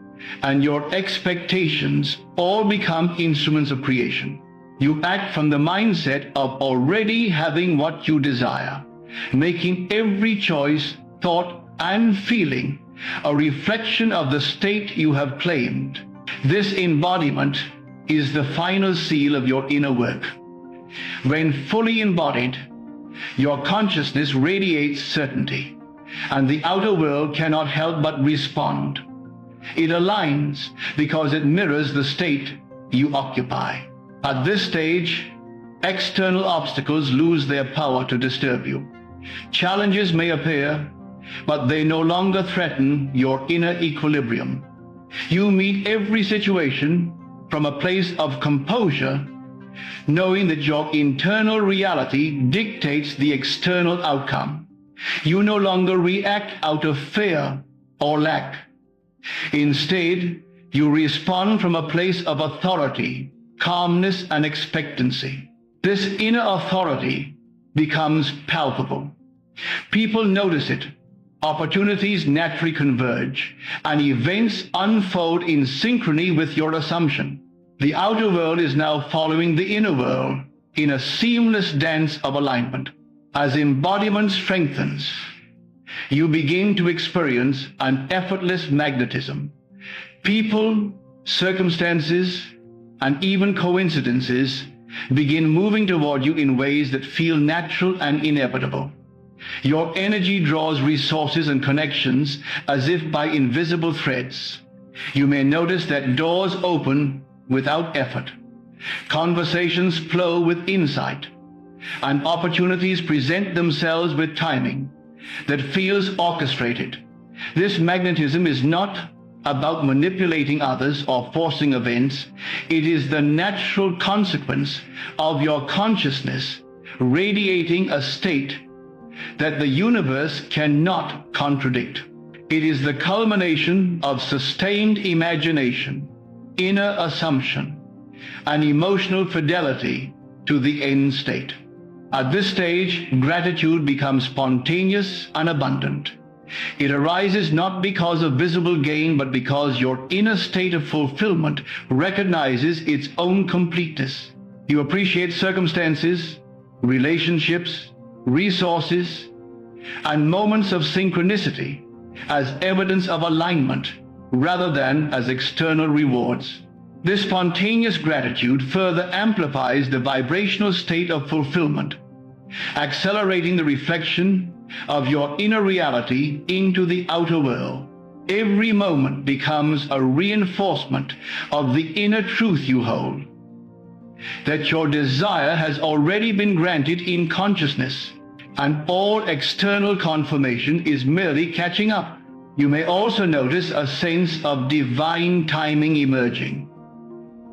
and your expectations all become instruments of creation. You act from the mindset of already having what you desire, making every choice, thought, and feeling a reflection of the state you have claimed. This embodiment is the final seal of your inner work. When fully embodied, your consciousness radiates certainty, and the outer world cannot help but respond. It aligns because it mirrors the state you occupy. At this stage, External obstacles lose their power to disturb you. Challenges may appear, but they no longer threaten your inner equilibrium. You meet every situation from a place of composure, knowing that your internal reality dictates the external outcome. You no longer react out of fear or lack. Instead, you respond from a place of authority, calmness, and expectancy. This inner authority becomes palpable. People notice it. Opportunities naturally converge, and events unfold in synchrony with your assumption. The outer world is now following the inner world in a seamless dance of alignment. As embodiment strengthens, you begin to experience an effortless magnetism. People, circumstances, and even coincidences begin moving toward you in ways that feel natural and inevitable. Your energy draws resources and connections as if by invisible threads. You may notice that doors open without effort. Conversations flow with insight, and opportunities present themselves with timing that feels orchestrated. This magnetism is not about manipulating others or forcing events. It is the natural consequence of your consciousness radiating a state that the universe cannot contradict. It is the culmination of sustained imagination, inner assumption, and emotional fidelity to the end state. At this stage, gratitude becomes spontaneous and abundant. It arises not because of visible gain, but because your inner state of fulfillment recognizes its own completeness. You appreciate circumstances, relationships, resources, and moments of synchronicity as evidence of alignment rather than as external rewards. This spontaneous gratitude further amplifies the vibrational state of fulfillment, accelerating the reflection of your inner reality into the outer world. Every moment becomes a reinforcement of the inner truth you hold, that your desire has already been granted in consciousness, and all external confirmation is merely catching up. You may also notice a sense of divine timing emerging.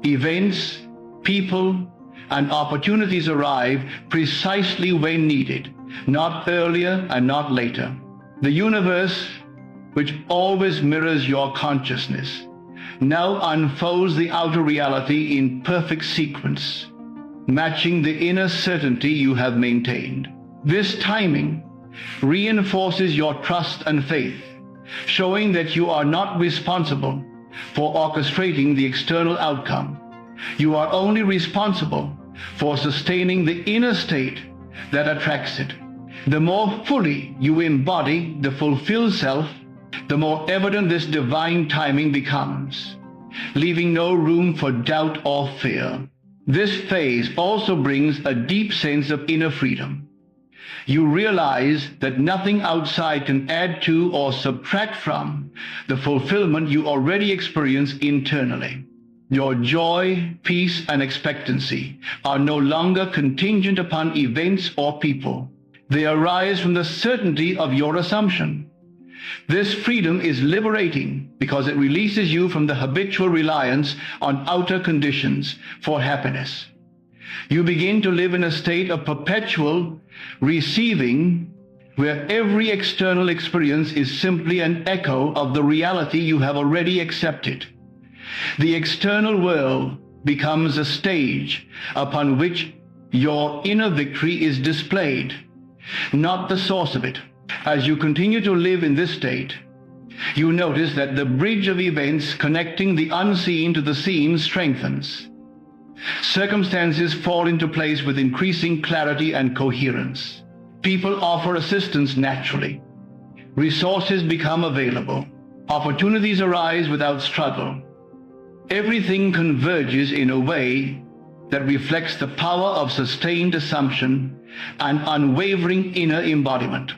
Events, people, and opportunities arrive precisely when needed, not earlier and not later. The universe, which always mirrors your consciousness, now unfolds the outer reality in perfect sequence, matching the inner certainty you have maintained. This timing reinforces your trust and faith, showing that you are not responsible for orchestrating the external outcome. You are only responsible for sustaining the inner state that attracts it. The more fully you embody the fulfilled self, the more evident this divine timing becomes, leaving no room for doubt or fear. This phase also brings a deep sense of inner freedom. You realize that nothing outside can add to or subtract from the fulfillment you already experience internally. Your joy, peace, and expectancy are no longer contingent upon events or people. They arise from the certainty of your assumption. This freedom is liberating because it releases you from the habitual reliance on outer conditions for happiness. You begin to live in a state of perpetual receiving, where every external experience is simply an echo of the reality you have already accepted. The external world becomes a stage upon which your inner victory is displayed, not the source of it. As you continue to live in this state, you notice that the bridge of events connecting the unseen to the seen strengthens. Circumstances fall into place with increasing clarity and coherence. People offer assistance naturally. Resources become available. Opportunities arise without struggle. Everything converges in a way that reflects the power of sustained assumption and unwavering inner embodiment.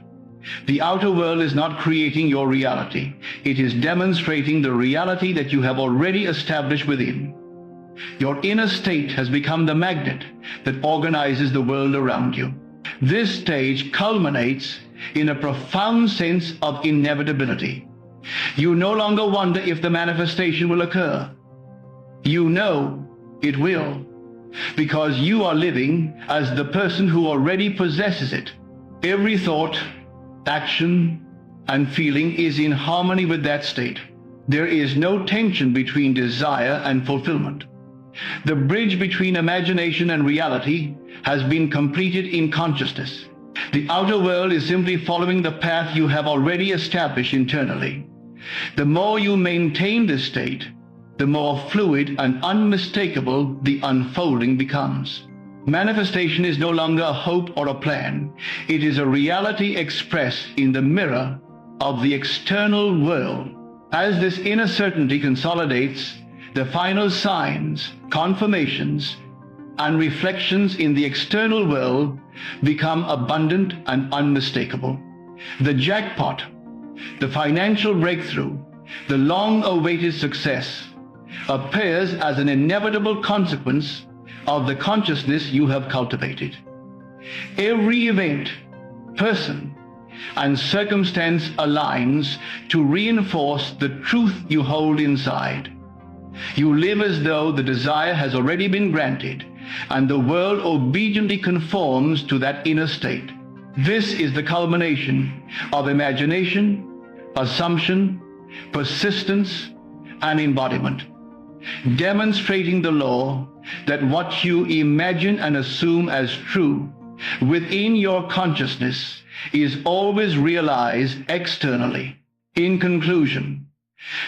The outer world is not creating your reality. It is demonstrating the reality that you have already established within. Your inner state has become the magnet that organizes the world around you. This stage culminates in a profound sense of inevitability. You no longer wonder if the manifestation will occur. You know it will, because you are living as the person who already possesses it. Every thought, action, and feeling is in harmony with that state. There is no tension between desire and fulfillment. The bridge between imagination and reality has been completed in consciousness. The outer world is simply following the path you have already established internally. The more you maintain this state, the more fluid and unmistakable the unfolding becomes. Manifestation is no longer a hope or a plan. It is a reality expressed in the mirror of the external world. As this inner certainty consolidates, the final signs, confirmations, and reflections in the external world become abundant and unmistakable. The jackpot, the financial breakthrough, the long-awaited success, appears as an inevitable consequence of the consciousness you have cultivated. Every event, person, and circumstance aligns to reinforce the truth you hold inside. You live as though the desire has already been granted, and the world obediently conforms to that inner state. This is the culmination of imagination, assumption, persistence, and embodiment, demonstrating the law that what you imagine and assume as true within your consciousness is always realized externally. In conclusion,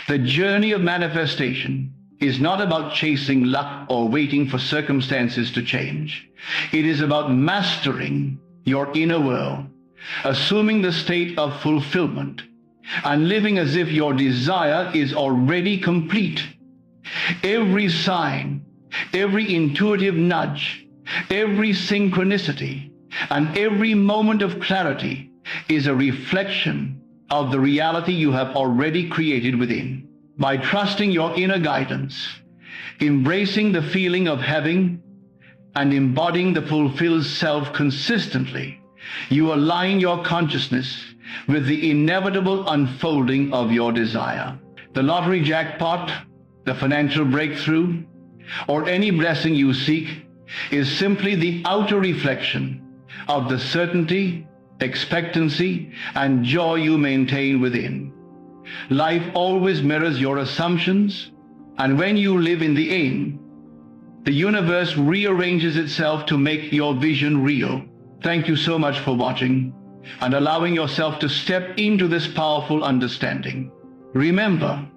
the journey of manifestation is not about chasing luck or waiting for circumstances to change. It is about mastering your inner world, assuming the state of fulfillment, and living as if your desire is already complete. Every sign, every intuitive nudge, every synchronicity, and every moment of clarity is a reflection of the reality you have already created within. By trusting your inner guidance, embracing the feeling of having, and embodying the fulfilled self consistently, you align your consciousness with the inevitable unfolding of your desire. The lottery jackpot, the financial breakthrough, or any blessing you seek is simply the outer reflection of the certainty, expectancy, and joy you maintain within. Life always mirrors your assumptions, and when you live in the aim, the universe rearranges itself to make your vision real. Thank you so much for watching and allowing yourself to step into this powerful understanding. Remember,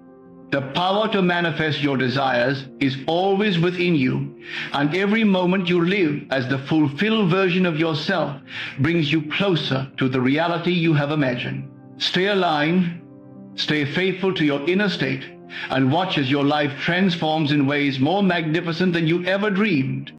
the power to manifest your desires is always within you, and every moment you live as the fulfilled version of yourself brings you closer to the reality you have imagined. Stay aligned, stay faithful to your inner state, and watch as your life transforms in ways more magnificent than you ever dreamed.